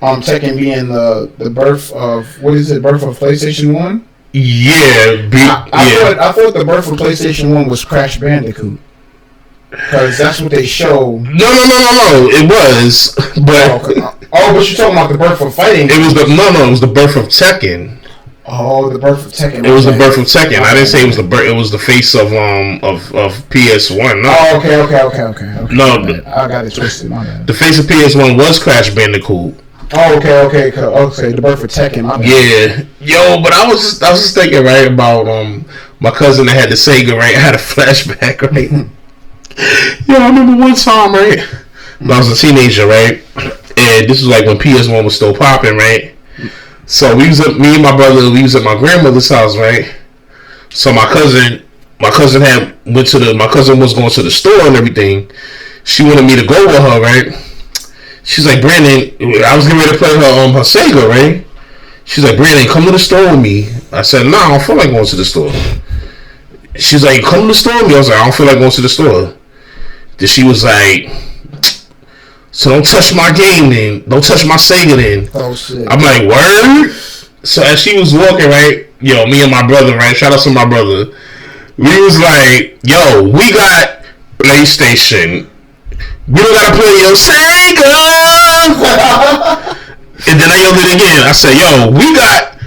Tekken being the birth of birth of PlayStation 1? Yeah. I thought the birth of PlayStation 1 was Crash Bandicoot. Because that's what they show. No. It was, but but you're talking about the birth of fighting. It was the birth of Tekken. Oh, the birth of Tekken. It was the birth of Tekken. I didn't say it was the birth. It was the face of PS1. No. Oh, okay. No, I got it twisted. My bad. The face of PS1 was Crash Bandicoot. Oh, okay. The birth of Tekken. My bad. Yeah, yo, but I was just thinking right about my cousin that had the Sega, right. I had a flashback, right. Yo, I remember one time, right, when I was a teenager, right, and this was like when PS1 was still popping, right. So me and my brother, we was at my grandmother's house, right. So my cousin was going to the store and everything. She wanted me to go with her, right. She's like, "Brandon," I was getting ready to play her Sega, right. She's like, "Brandon, come to the store with me." I said, "No, I don't feel like going to the store." She's like, "Come to the store with me." I was like, "I don't feel like going to the store." Then she was like, "So don't touch my game then. Don't touch my Sega then." Oh shit. I'm like, "Word?" So as she was walking, right, yo, me and my brother, right, shout out to my brother, we was like, "Yo, we got PlayStation. We don't gotta play your Sega." And then I yelled it again. I said, "Yo, we got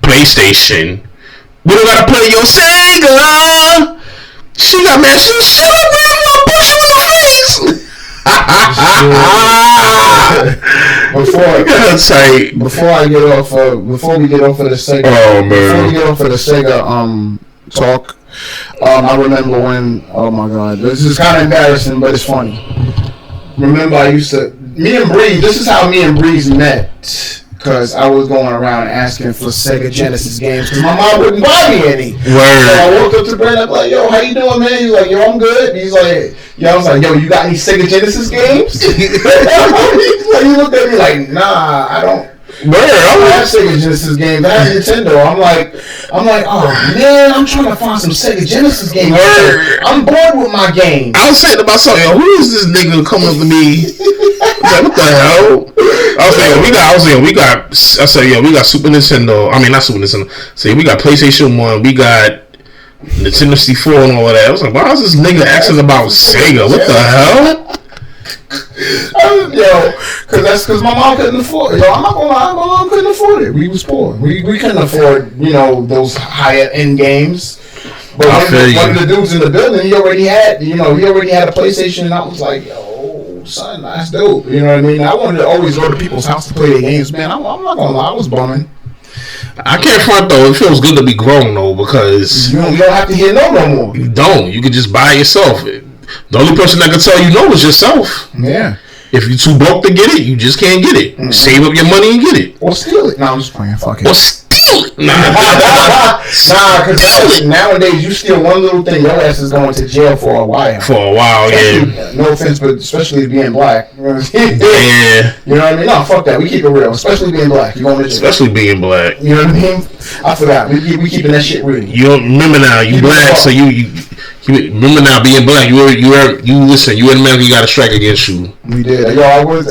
PlayStation. We don't gotta play your Sega." She got mad. She said, "Shut up, man. I'm gonna push you in the face." Before we get off of the Sega, talk, I remember when, oh my god, this is kind of embarrassing, but it's funny. Remember, this is how me and Breeze met. Because I was going around asking for Sega Genesis games because my mom wouldn't buy me any. Word. So I walked up to Brandon, I'm like, "Yo, how you doing, man?" He's like, "Yo, I'm good." He's like, I was like, "Yo, you got any Sega Genesis games?" He looked at me like, "Nah, I don't." I don't have Sega Genesis games. I have Nintendo. I'm like, "Oh man, I'm trying to find some Sega Genesis games. I'm bored with my games." I was saying to myself, "Yo, who is this nigga coming up to me?" I was like, "What the hell?" I said, "Yo, we got Super Nintendo. I mean, not Super Nintendo. So we got PlayStation 1. We got Nintendo 64 and all of that." I was like, "Why is this nigga asking about Sega? What the hell?" Because my mom couldn't afford it. Yo, I'm not gonna lie, my mom couldn't afford it. We was poor. We couldn't afford, those higher end games. But one of the dudes in the building, he already had a PlayStation, and I was like, "Yo, son, that's dope." You know what I mean? I wanted to always go to people's house to play their games, man. I'm not gonna lie, I was bumming. I can't front though. It feels good to be grown though, because you don't have to hear no more. You don't. You can just buy it yourself. The only person that can tell you no is yourself. Yeah. If you're too broke to get it, you just can't get it. Mm-hmm. Save up your money and get it. Or steal it. No, I'm just playing. Fuck it. Or steal it. Because nowadays you steal one little thing, your ass is going to jail for a while. Yeah. No offense, but especially being black. Yeah. You know what I mean? No, fuck that. We keep it real. Especially being black. You going to jail. Especially being black. You know what I mean? I forgot. We keeping that shit real. You don't remember now. You black, so you remember now being black. You listen. You in America, you got a strike against you. We did. I gotta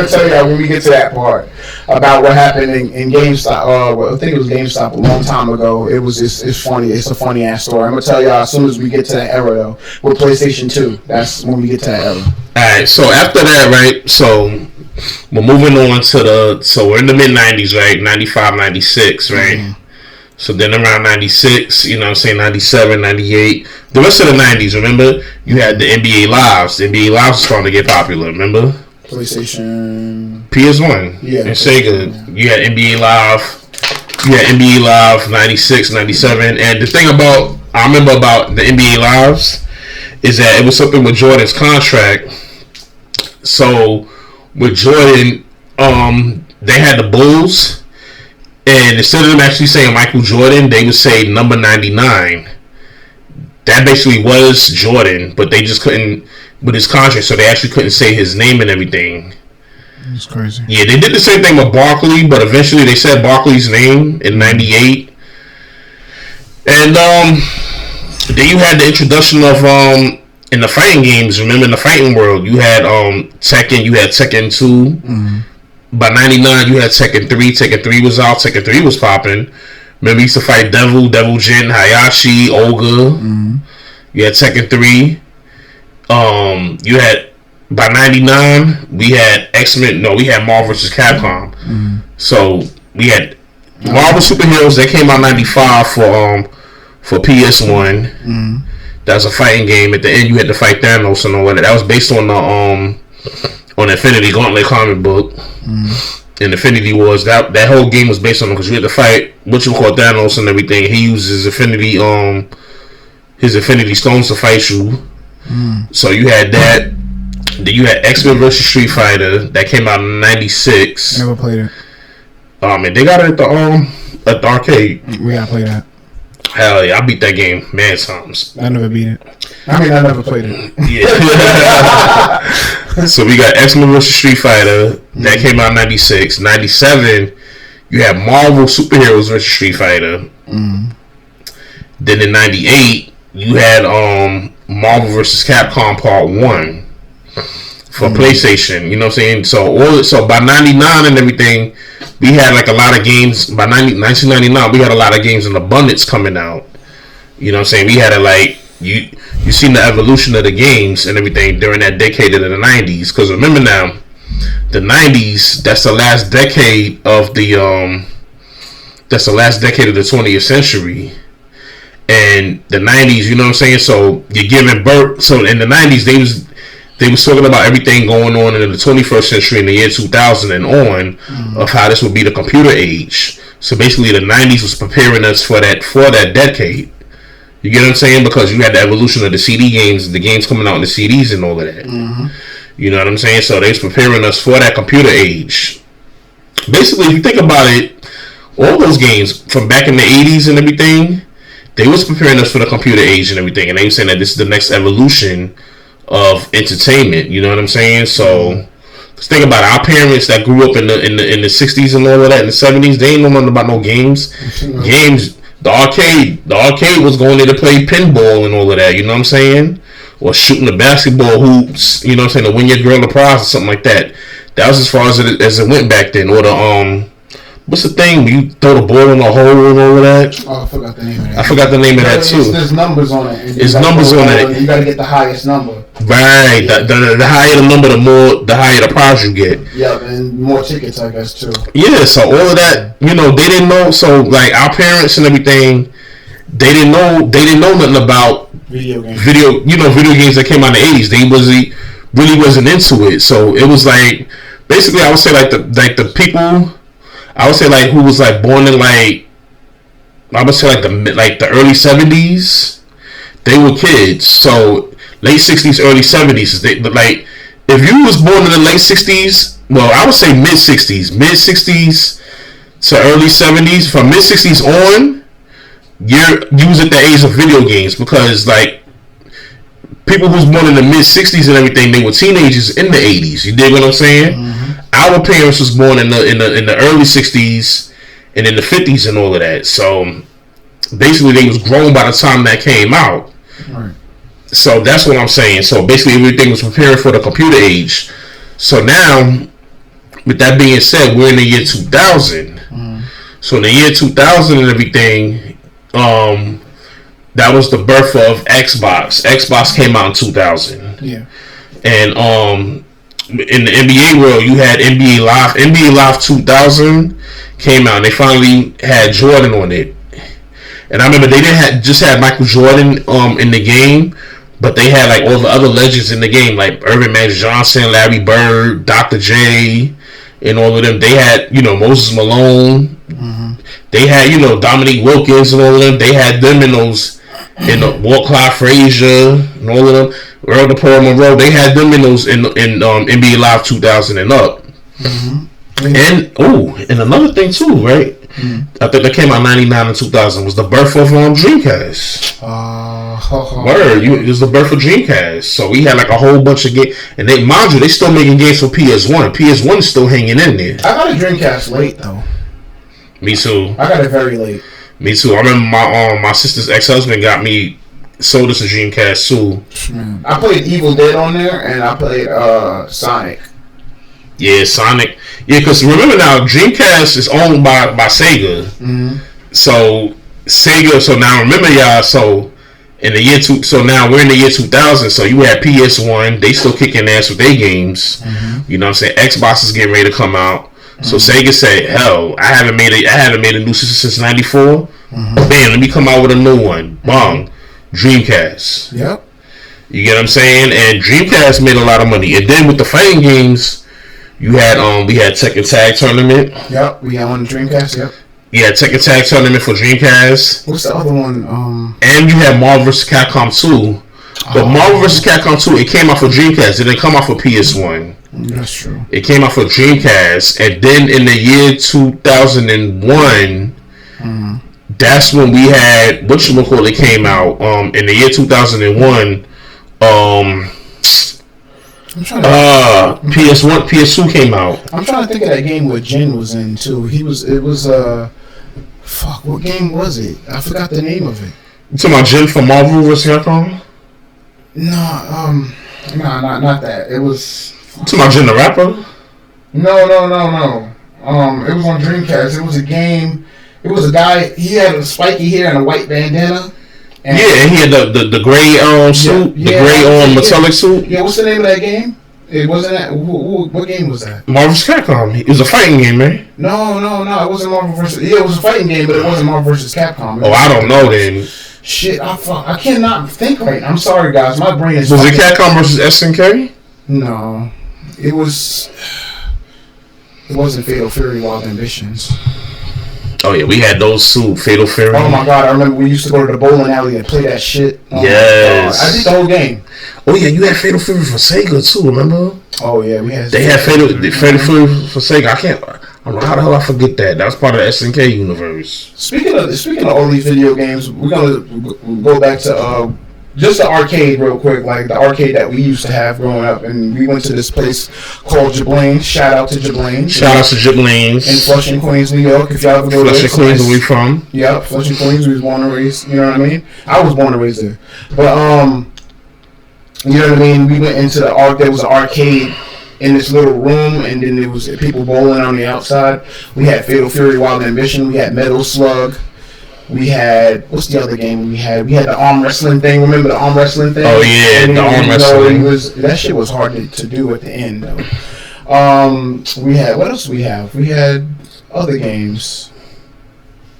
tell y'all when we get to that part about what happened in GameStop. I think it was GameStop a long time ago. It's funny. It's a funny ass story. I'm gonna tell y'all as soon as we get to that era though. With PlayStation 2, that's when we get to that era. All right. So after that, right? So we're moving on to so we're in the mid 90s, right? 95, 96, right? Mm-hmm. So then around 96, you know what I'm saying, 97, 98. The rest of the 90s, remember? You had the NBA Lives. The NBA Lives was starting to get popular, remember? PlayStation. PS1. Yeah. And Sega. Yeah. You had NBA Live. You had NBA Live 96, 97. And the thing I remember about the NBA Lives is that it was something with Jordan's contract. So with Jordan, they had the Bulls. And instead of them actually saying Michael Jordan, they would say number 99. That basically was Jordan, but they just couldn't, with his contract, so they actually couldn't say his name and everything. It's crazy. Yeah, they did the same thing with Barkley, but eventually they said Barkley's name in 98. And then you had the introduction of, in the fighting games, remember in the fighting world, you had Tekken 2. Mm-hmm. By 99, you had Tekken 3. Tekken 3 was out. Tekken 3 was popping. Remember, you used to fight Devil Jin, Hayashi, Olga. Mm-hmm. You had Tekken 3. You had, by 99, we had X-Men. No, we had Marvel vs. Capcom. Mm-hmm. So, we had Marvel Superheroes that came out 95 for PS1. Mm-hmm. That was a fighting game. At the end, you had to fight Thanos and all that. That was based on the on Infinity Gauntlet comic book. And Infinity Wars, that whole game was based on because you had to fight what you call Thanos and everything. He uses his Infinity Stones to fight you. So you had that. Then you had X-Men vs. Street Fighter that came out in 96. Never played it. And they got it at the arcade. We gotta play that. Hell yeah, I beat that game mad times. I never beat it. I never played it. Yeah. So we got X-Men vs. Street Fighter that came out in 96. 97, you had Marvel Superheroes vs. Street Fighter. Then in 98, you had Marvel vs. Capcom Part 1 for PlayStation. You know what I'm saying? So by 99 and everything, we had like a lot of games. By 1999, we had a lot of games in abundance coming out. You know what I'm saying? We had a like you seen the evolution of the games and everything during that decade of the 90s. Because remember now, the 90s, that's the last decade of the 20th century. And the 90s, you know what I'm saying? So you're giving birth. So in the 90s, they was talking about everything going on in the 21st century in the year 2000 and on of how this would be the computer age. So basically the 90s was preparing us for that decade. You get what I'm saying? Because you had the evolution of the CD games, the games coming out in the CDs and all of that. Mm-hmm. You know what I'm saying? So they was preparing us for that computer age. Basically, if you think about it, all those games from back in the 80s and everything, they was preparing us for the computer age and everything. And they were saying that this is the next evolution of entertainment. You know what I'm saying? So let's think about it. Our parents that grew up in the 60s and all of that, in the 70s, they ain't know nothing about no games. Games. The arcade was going there to play pinball and all of that, you know what I'm saying? Or shooting the basketball hoops, you know what I'm saying, to win your girl a prize or something like that. That was as far as it went back then. Or the what's the thing when you throw the ball in a hole and all of that? Oh, I forgot the name of that. I forgot the name of that too. There's numbers on it. There's numbers on it. You gotta get the highest number. Right. The higher the number, the higher the prize you get. Yeah, and more tickets, I guess, too. Yeah, so all of that, you know, they didn't know. So like our parents and everything, they didn't know nothing about video games that came out in the 80s. They really wasn't into it. So it was like, basically, I would say like the people, I would say like who was like born in like, I would say like the early 70s, they were kids. So late 60s, early 70s. But like, if you was born in the late 60s, well, I would say mid 60s to early 70s. From mid 60s on, you was at the age of video games, because like people who was born in the mid 60s and everything, they were teenagers in the 80s. You dig what I'm saying? Mm-hmm. Our parents was born in the early 60s and in the 50s and all of that. So basically, they was grown by the time that came out. Right. So that's what I'm saying. So basically, everything was preparing for the computer age. So now, with that being said, we're in the year 2000. Mm-hmm. So in the year 2000 and everything, that was the birth of Xbox. Xbox came out in 2000. Yeah. And in the NBA world, you had NBA Live. NBA Live 2000 came out, and they finally had Jordan on it. And I remember they didn't just had Michael Jordan in the game, but they had like all the other legends in the game, like Irvin Magic Johnson, Larry Bird, Dr. J, and all of them. They had Moses Malone. Mm-hmm. They had Dominique Wilkins and all of them. They had them in those Walt Clyde Frazier and all of them. Earl DePaul Monroe. They had them in those in NBA Live 2000 and up. Mm-hmm. And another thing too, right? Mm-hmm. I think that came out 99 and 2000 was the birth of Dreamcast. Word, it was the birth of Dreamcast. So we had like a whole bunch of games, and mind you, they still making games for PS1. PS1 is still hanging in there. I got a Dreamcast late though. Me too. I got it very late. Me too. I remember my sister's ex-husband sold us a Dreamcast too. Man. I played Evil Dead on there, and I played Sonic. Yeah, Sonic. Yeah, because remember now, Dreamcast is owned by Sega. Mm-hmm. So Sega. So now remember, y'all. So in the year so now we're in the year 2000. So you had PS1. They still kicking ass with their games. Mm-hmm. You know what I'm saying? Xbox is getting ready to come out. Mm-hmm. So Sega said, "Hell, I haven't made a new system since '94. Mm-hmm. Bam, let me come out with a new one. Bong, Dreamcast. Yep. You get what I'm saying? And Dreamcast made a lot of money. And then with the fighting games." We had Tekken Tag Tournament. Yep, we had one on Dreamcast. Yep. Yeah, Tekken Tag Tournament for Dreamcast. What's the other one? And you had Marvel vs. Capcom 2. But Marvel vs. Capcom 2, it came out for Dreamcast. It didn't come out for PS1. That's true. It came out for Dreamcast, and then in the year 2001, that's when we had whatchamacallit came out. In the year 2001, PS1, PS2 came out. I'm trying to think of that game where Jin was in too. What game was it? I forgot the name of it. You talking about Jin from Marvel vs. Capcom? No, not that. It was. You talking about Jin the Rapper? No. It was on Dreamcast. It was a game. It was a guy. He had a spiky hair and a white bandana. And he had the gray suit, the gray metallic suit. Yeah, what's the name of that game? It wasn't that. What game was that? Marvel vs. Capcom. It was a fighting game, man. No. It wasn't Marvel vs. Yeah, it was a fighting game, but it wasn't Marvel vs. Capcom. I don't know then. Shit, I cannot think right now. I'm sorry, guys. My brain is. Was it Capcom versus SNK? No, it was. It wasn't Fatal Fury: Wild Ambitions. Oh yeah, we had those too. Fatal Fury. Oh my god, I remember we used to go to the bowling alley and play that shit. Yes. I did the whole game. Oh yeah, you had Fatal Fury for Sega too, remember? Oh yeah, we had. They had Fatal Fury for Sega. I don't know how the hell I forget that. That was part of the SNK universe. Speaking of all these video games, we're gonna go back to just the arcade real quick, like the arcade that we used to have growing up, and we went to this place called Jablaine. Shout out to Jablaine. Shout out to Jablaine's. In Flushing, Queens, New York. If y'all ever go there. Flushing, Queens, where we from? Yep, Flushing, Queens. We was born and raised. You know what I mean? I was born and raised there, but you know what I mean? We went into there was an arcade in this little room, and then there was people bowling on the outside. We had Fatal Fury: Wild Ambition. We had Metal Slug. We had, what's the other game we had? We had the arm wrestling thing. Remember the arm wrestling thing? Oh yeah, the arm wrestling. That shit was hard to do at the end though. We had, what else we have? We had other games.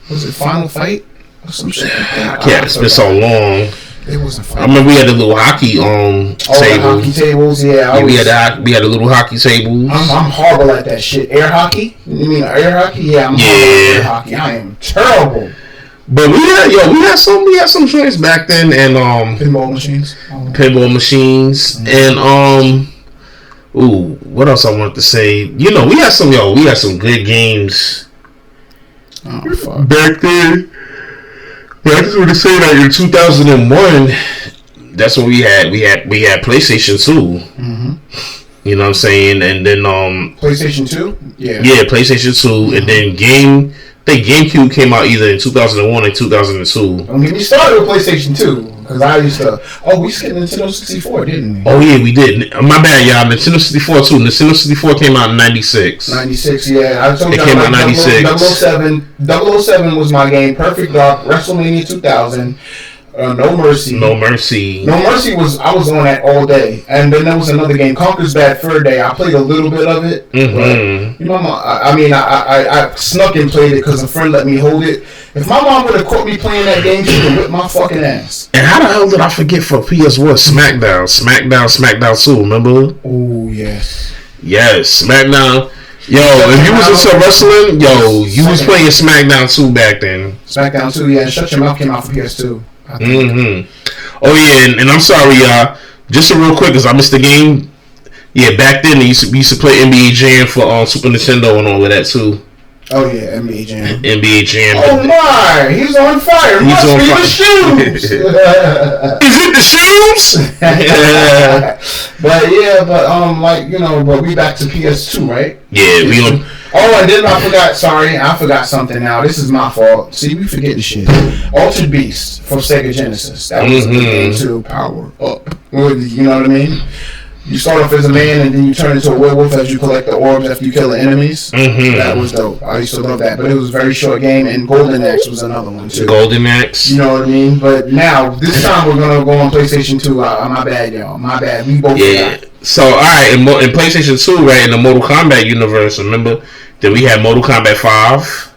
Was it Final Fight or some shit like that? Yeah, it's been so long. It wasn't fun. I remember we had the little hockey tables. The hockey tables, yeah. We had the little hockey tables. I'm horrible at that shit. Air hockey? You mean air hockey? Yeah, I'm horrible at air hockey. I am terrible. But we had some joints back then, and pinball machines. And what else I wanted to say? We had some good games. Oh fuck. Back then. But I just want to say that in 2001, that's when we had PlayStation 2. Mm-hmm. You know what I'm saying? And then PlayStation 2? Yeah. Yeah, PlayStation 2, mm-hmm. And then GameCube came out either in 2001 or 2002. Don't get me started with PlayStation 2. Because I used to... Oh, we skipped Nintendo 64, didn't we? Oh, yeah, we did. My bad, y'all. Nintendo 64, too. Nintendo 64 came out in 96. 96, yeah. I told you it came out in 96. 007 was my game. Perfect Dark, WrestleMania 2000. No Mercy. No Mercy. No Mercy I was on that all day, and then there was another game, Conker's Bad Fur Day. I played a little bit of it. But, you know, I snuck and played it because a friend let me hold it. If my mom would have caught me playing that game, she would whip my fucking ass. And how the hell did I forget for PS1 SmackDown 2? Remember? Oh yes. Yes, SmackDown. Yo, if you was into wrestling, you was playing SmackDown 2 back then. SmackDown 2, yeah. Shut Your Mouth came out for PS2. Oh yeah, and I'm sorry, y'all. Just real quick, cause I missed the game. Yeah, back then we used to play NBA Jam for Super Nintendo and all of that too. Oh yeah, NBA Jam. NBA Jam. Oh my, he's on fire. Must be the shoes. Is it the shoes? But we back to PS2, right? Yeah, we on. Oh, and then I forgot something now. This is my fault. See, we forgetting shit. Altered Beast from Sega Genesis. That was a good game too. Power up. You know what I mean? You start off as a man and then you turn into a werewolf as you collect the orbs after you kill the enemies. That was dope. I used to love that. But it was a very short game, and Golden Axe was another one too. Golden Axe. You know what I mean? But now, this time we're going to go on PlayStation 2. My bad, y'all. My bad. We both forgot. So, alright, in PlayStation 2, right, in the Mortal Kombat universe, remember that we had Mortal Kombat 5?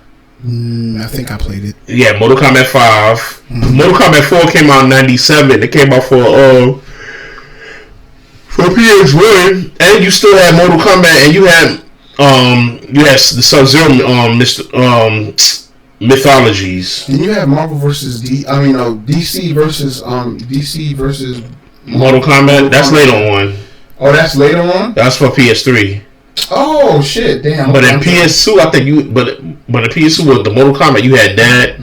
I think I played it. Yeah, Mortal Kombat 5. Mortal Kombat 4 came out in 97. It came out for PS1, and you still had Mortal Kombat, and you had the Sub-Zero mythologies. And you have Marvel versus DC versus Mortal Kombat. That's later on. Oh, that's later on. That's for PS3. Oh shit! Damn. But in PS2, I think but in PS2 with the Mortal Kombat, you had that.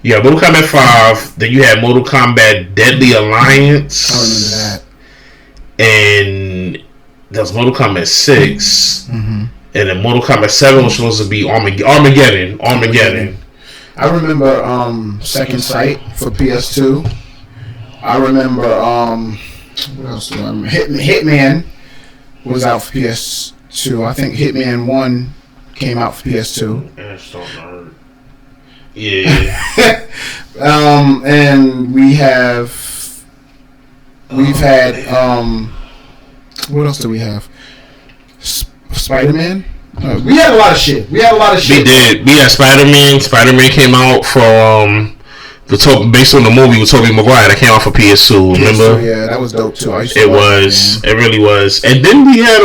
You had Mortal Kombat 5. Then you had Mortal Kombat Deadly Alliance. I remember that. And there was Mortal Kombat 6, and then Mortal Kombat 7 was supposed to be Armageddon. I remember Second Sight for PS2. I remember what else do I remember? Hitman was out for PS2. I think Hitman 1 came out for PS2. Yeah. And we've had what else do we have? Spider-Man. We had a lot of shit. We did. We had Spider-Man. Spider-Man came out for based on the movie with Tobey Maguire that came out for PS2. Remember? Yeah, that was dope too. It really was. And then we had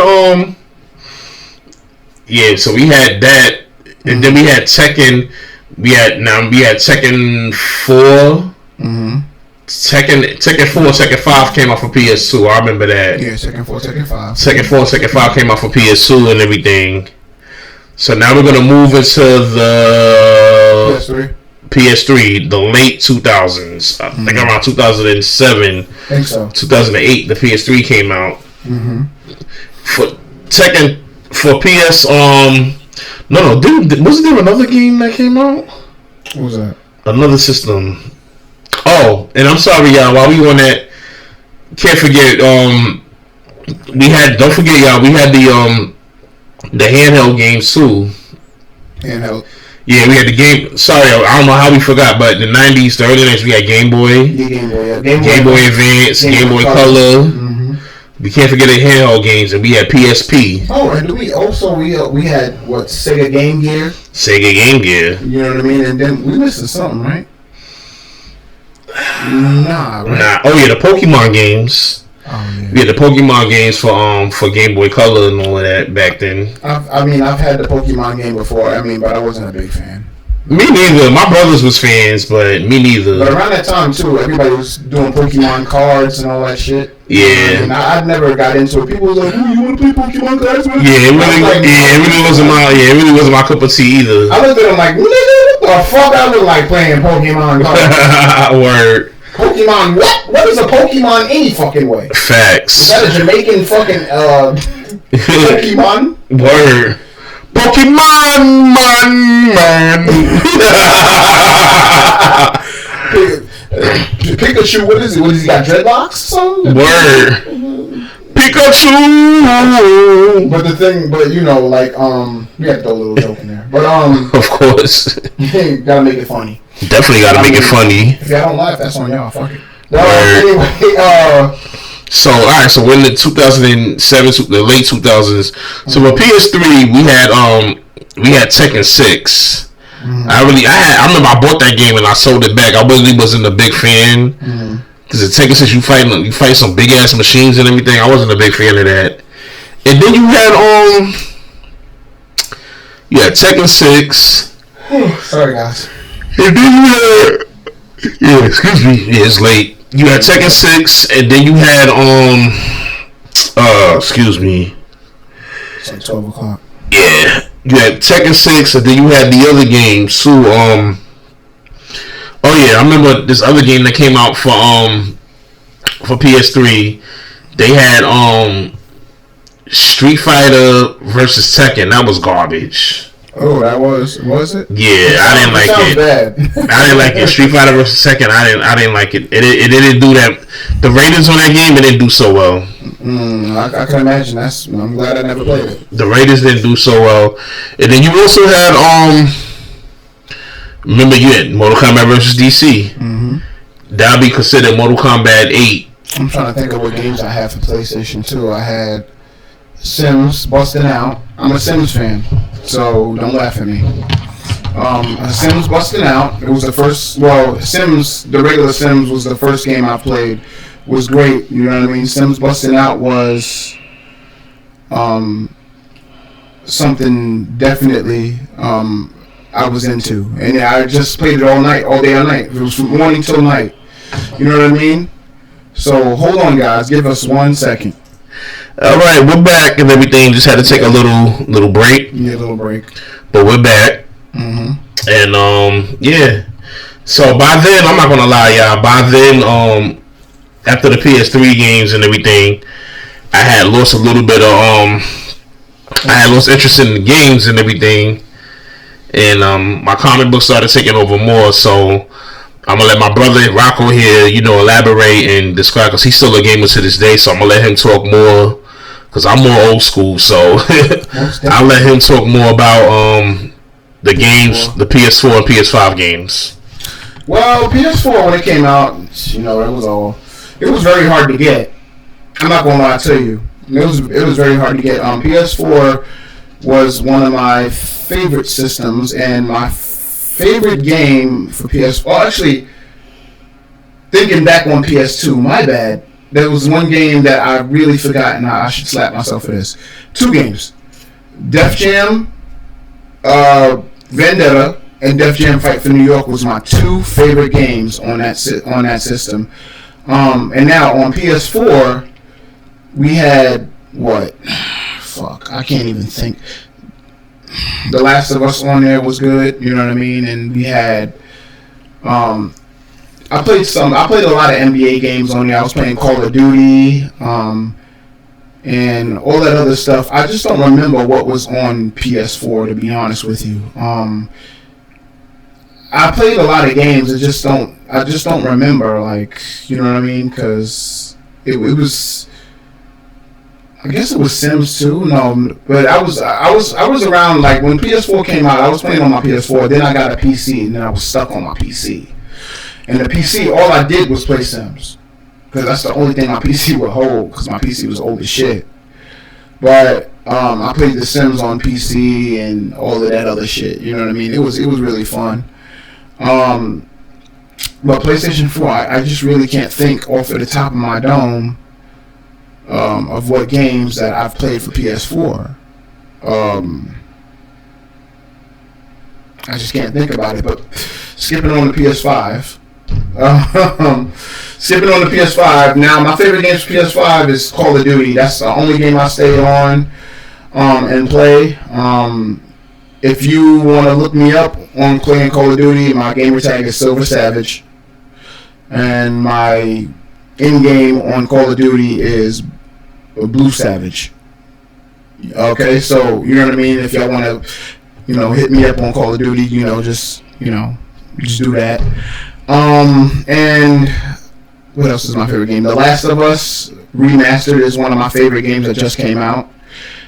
so we had that, and then we had Tekken. We had Tekken 4. Tekken 4, Tekken 5 came out for PS2. I remember that. Yeah, Tekken 4, Tekken 5. Tekken 4, Tekken 5 came out for PS2 and everything. So now we're gonna move into the PS3, the late 2000s. I think around 2007. I think so. 2008, the PS3 came out. For Tekken, for PS, wasn't there another game that came out? What was that? Another system. Oh, and I'm sorry, y'all. While we on that, can't forget. Don't forget, y'all. We had the handheld games too. Handheld. Yeah, we had the game. Sorry, I don't know how we forgot, but the '90s, the early '90s, we had Game Boy. Yeah, Game Boy. Yeah. Game Boy Advance, Game Boy Color. We can't forget the handheld games, and we had PSP. Oh, and we had what, Sega Game Gear. Sega Game Gear. You know what I mean? And then we missing something, right? Nah. Oh yeah, the Pokemon games. Oh yeah. We had the Pokemon games for Game Boy Color and all of that back then. I've had the Pokemon game before. But I wasn't a big fan. Me neither. My brothers was fans, but me neither. But around that time too, everybody was doing Pokemon cards and all that shit. Yeah. And I never got into it. People was like, "Ooh, you want to play Pokemon cards with me?" Yeah, it really wasn't my cup of tea either. I looked at them like, "Nigga, what the fuck? I look like playing Pokemon cards." Word. Pokemon what? What is a Pokemon any fucking way? Facts. Is that a Jamaican fucking Pokemon? Word. Pokemon man. Pikachu, what is it? What is he got, dreadlocks or something? Word. Pikachu. But we had to throw a little joke in there. But of course. gotta make it funny. Definitely got to make it funny. If y'all don't laugh, that's on y'all. Fuck it. No, anyway, so all right, so in the 2007, the late 2000s, so for PS3 we had Tekken 6. I remember I bought that game and I sold it back. I really wasn't a big fan because the Tekken 6 you fight some big ass machines and everything. I wasn't a big fan of that. And then you had Tekken 6. Sorry guys. And then you had excuse me, it's late. You had Tekken 6, and then you had excuse me. It's like 12 o'clock. Yeah. You had Tekken 6, and then you had the other game, so oh yeah, I remember this other game that came out for PS3. They had Street Fighter versus Tekken. That was garbage. Oh, that was it? Yeah, I didn't like it. Bad. I didn't like it. Street Fighter versus Tekken. I didn't like it. It didn't do that. The ratings on that game, it didn't do so well. I can imagine. I'm glad I never played it. The ratings didn't do so well. And then you also had remember you had Mortal Kombat versus DC. That'd be considered Mortal Kombat 8. I'm trying to think of what games I had for PlayStation 2. I had Sims busting out. I'm a Sims fan, so don't laugh at me. Sims busting out. It was the first. Well, Sims, the regular Sims, was the first game I played. Was great. You know what I mean? Sims busting out was something definitely I was into, and I just played it all day, all night. It was from morning till night. You know what I mean? So hold on, guys. Give us 1 second. All right, we're back and everything. Just had to take a little break. Yeah, a little break. But we're back. And yeah. So by then, I'm not gonna lie, y'all. By then, after the PS3 games and everything, I had lost a little bit of I had lost interest in the games and everything, and my comic book started taking over more. So I'm gonna let my brother Rocco here, elaborate and describe, because he's still a gamer to this day. So I'm gonna let him talk more, because I'm more old school. So I'll let him talk more about the games, the PS4 and PS5 games. Well, PS4 when it came out, it was very hard to get. I'm not gonna lie to you. It was very hard to get. PS4 was one of my favorite systems, and my favorite game for PS4. Oh, actually, thinking back on PS2, my bad. There was one game that I really forgot, and I should slap myself for this. 2 games: Def Jam, Vendetta, and Def Jam Fight for New York was my 2 favorite games on that system. And now on PS4, we had what? Fuck, I can't even think. The Last of Us on there was good, you know what I mean? And we had, I played a lot of NBA games on there. I was playing Call of Duty, and all that other stuff. I just don't remember what was on PS4, to be honest with you. I played a lot of games. I just don't remember, like, you know what I mean? Because it was. I guess it was Sims 2. No, but I was around, like, when PS4 came out. I was playing on my PS4. Then I got a PC, and then I was stuck on my PC. And the PC, all I did was play Sims, because that's the only thing my PC would hold. Because my PC was old as shit. But I played The Sims on PC and all of that other shit. You know what I mean? It was really fun. But PlayStation 4, I just really can't think off of the top of my dome of what games that I've played for PS4. I just can't think about it. But skipping on the PS5. Now, my favorite games for PS5 is Call of Duty. That's the only game I stay on and play. If you want to look me up on playing Call of Duty, my gamer tag is Silver Savage. And my in-game on Call of Duty is Blue Savage. Okay, so you know what I mean? If y'all want to, hit me up on Call of Duty, just do that. And what else is my favorite game? The Last of Us Remastered is one of my favorite games that just came out.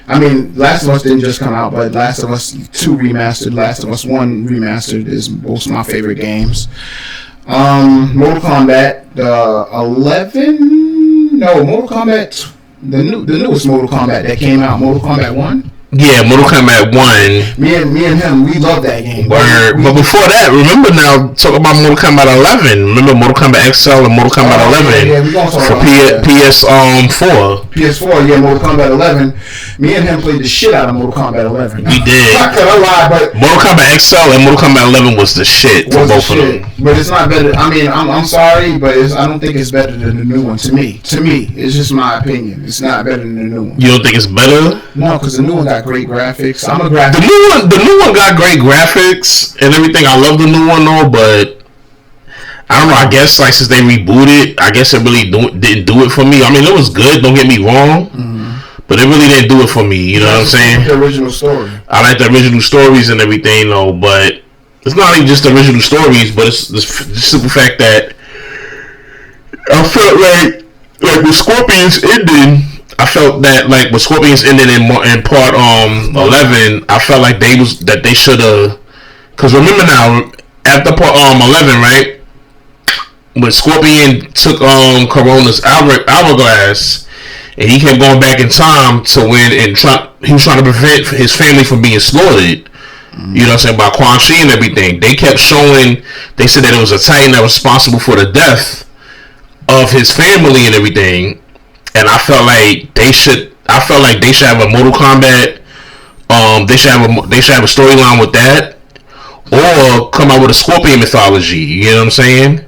I mean, Last of Us didn't just come out, but Last of Us 2 remastered, Last of Us 1 remastered is both of my favorite games. Mortal Kombat 11? No, Mortal Kombat, the newest Mortal Kombat that came out, Mortal Kombat 1? Yeah, Mortal Kombat 1. Me and him, we love that game. But before that, remember now, talk about Mortal Kombat 11. Remember Mortal Kombat XL and Mortal Kombat 11 yeah, we gonna talk for about PS4. PS4, yeah, Mortal Kombat 11. Me and him played the shit out of Mortal Kombat 11. We did. I could lie, but Mortal Kombat XL and Mortal Kombat 11 was the shit for both of them. But it's not better. I mean, I'm sorry, but I don't think it's better than the new one. To me, it's just my opinion. It's not better than the new one. You don't think it's better? No, because the new one got great graphics. The new one got great graphics and everything. I love the new one though, but I don't know. I guess like since they rebooted, I guess it really didn't do it for me. I mean, it was good. Don't get me wrong, but it really didn't do it for me. You know what I'm saying? The original story. I like the original stories and everything though, but it's not even just the original stories, but it's the simple fact that I felt like with Scorpion's ending. I felt that like with Scorpions ending in part 11, I felt like they should have, because remember now after part 11, right, when Scorpion took Corona's hourglass and he kept going back in time to when he was trying to prevent his family from being slaughtered. You know what I'm saying, by Quan Chi and everything. They kept showing. They said that it was a Titan that was responsible for the death of his family and everything. And I felt like they should have a Mortal Kombat. They should have a storyline with that, or come out with a Scorpion mythology. You know what I'm saying?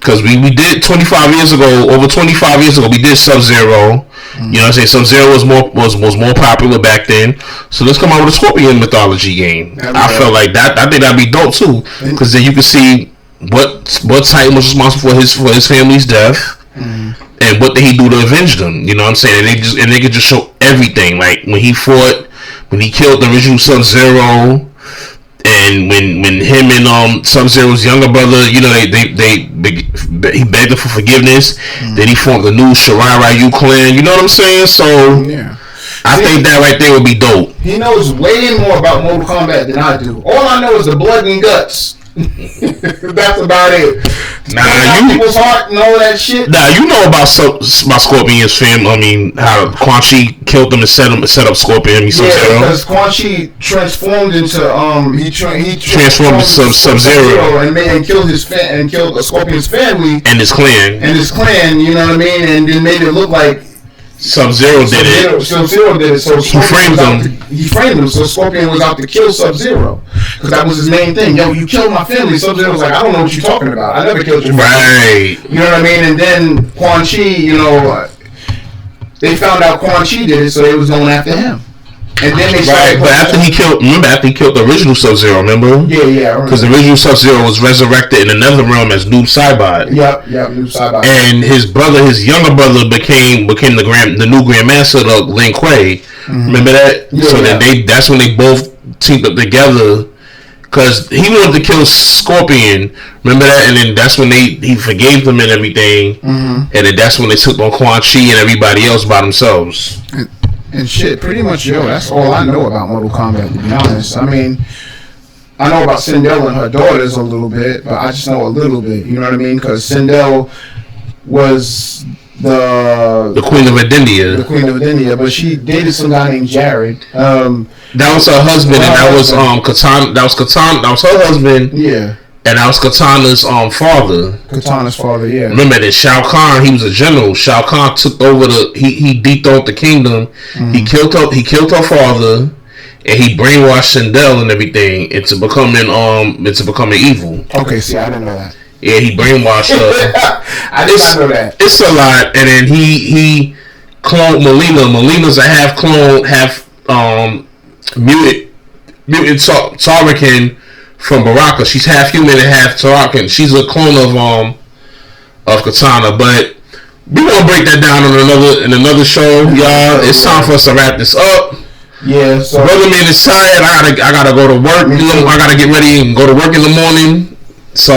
Because we did 25 years ago. Over 25 years ago, we did Sub-Zero. You know what I'm saying? Sub-Zero was more popular back then. So let's come out with a Scorpion mythology game. I felt like that. I think that'd be dope too. Because then you can see what Titan was responsible for his family's death. And what did he do to avenge them? You know what I'm saying? And they could just show everything. Like when he killed the original Sub-Zero, and when him and Sub-Zero's younger brother, you know, he begged him for forgiveness. Then he formed the new Shirai Ryu clan. You know what I'm saying? So yeah. I think that right there would be dope. He knows way more about Mortal Kombat than I do. All I know is the blood and guts. That's about it. People's heart and all that shit. Nah, you know about Scorpion's family. I mean, how Quan Chi killed them and set up Scorpion. Because Quan Chi transformed into he transformed into Sub-Zero and killed Scorpion's family and his clan. You know what I mean? And then made it look like Sub-Zero did it. Sub-Zero did it. So he framed him. He framed him. So Scorpion was out to kill Sub-Zero because that was his main thing. Yo, you killed my family. Sub-Zero was like, I don't know what you're talking about. I never killed your family. Right. You know what I mean? And then Quan Chi, you know, they found out Quan Chi did it, so they was going after him. And then they started. But after he killed the original Sub-Zero, remember? Yeah. Because the original Sub-Zero was resurrected in another realm as Noob Saibot. Yep, Noob Saibot. And his younger brother, became the new Grandmaster of Lin Kuei. Remember that? Yeah, so then that's when they both teamed up together. Because he wanted to kill Scorpion, remember that? And then that's when he forgave them and everything. And then that's when they took on Quan Chi and everybody else by themselves. And shit, pretty much, that's all I know about Mortal Kombat, to be honest. I mean, I know about Sindel and her daughters a little bit, but I just know a little bit, you know what I mean? Because Sindel was the Queen of Edenia. The Queen of Edenia, but she dated some guy named Jared. That was her husband, and that was Katana. That was her husband. Yeah. And that was Katana's father. Katana's father, yeah. Remember that Shao Kahn, he was a general. Shao Kahn took over he dethroned the kingdom. He killed her father, and he brainwashed Sindel and everything into becoming evil. Okay, see, I didn't know that. Yeah, he brainwashed her. I did not know that. It's a lot, and then he cloned Melina. Melina's a half clone, half mutant Tarakan from Baraka. She's half human and half Tarakan. She's a clone of Katana. But we're gonna break that down in another show, y'all. It's time for us to wrap this up. Yeah, so brother man is tired. I gotta go to work. I gotta get ready and go to work in the morning. So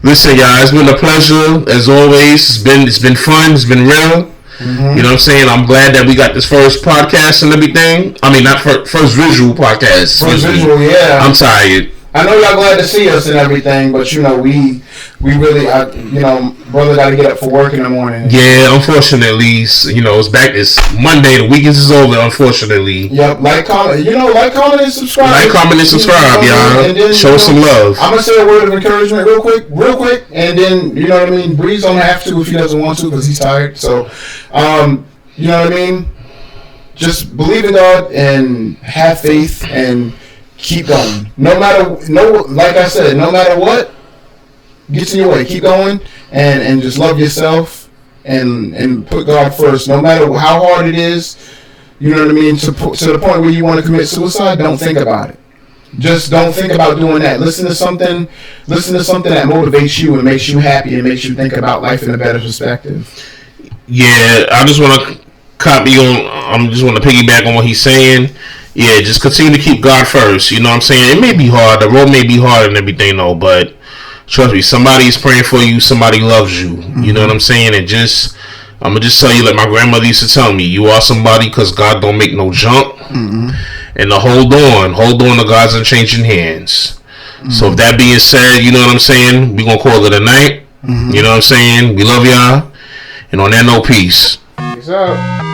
listen, y'all, it's been a pleasure as always. It's been fun. It's been real. You know what I'm saying? I'm glad that we got this first podcast and everything. I mean, not first visual podcast. First visual, yeah. I'm tired. I know y'all glad to see us and everything, but you know we really, brother got to get up for work in the morning. Yeah, unfortunately, it's back this Monday. The weekend is over. Unfortunately. Yep. Like, comment, and subscribe. Like, comment, and subscribe, y'all. And then, show some love. I'm gonna say a word of encouragement real quick, and then you know what I mean. Breeze don't have to if he doesn't want to because he's tired. So, you know what I mean. Just believe in God and have faith and keep going. Like I said, no matter what gets in your way, keep going and just love yourself and put God first. No matter how hard it is, you know what I mean, to the point where you want to commit suicide, don't think about it. Just don't think about doing that. Listen to something that motivates you and makes you happy and makes you think about life in a better perspective. Yeah, I just want to piggyback on what he's saying. Yeah, just continue to keep God first. You know what I'm saying? It may be hard. The road may be hard and everything, though. But trust me, somebody's praying for you. Somebody loves you. Mm-hmm. You know what I'm saying? And I'm going to just tell you, like my grandmother used to tell me, you are somebody because God don't make no junk. Mm-hmm. And to hold on to God's unchanging hands. Mm-hmm. So with that being said, you know what I'm saying? We're going to call it a night. Mm-hmm. You know what I'm saying? We love y'all. And on that note, peace. Peace out.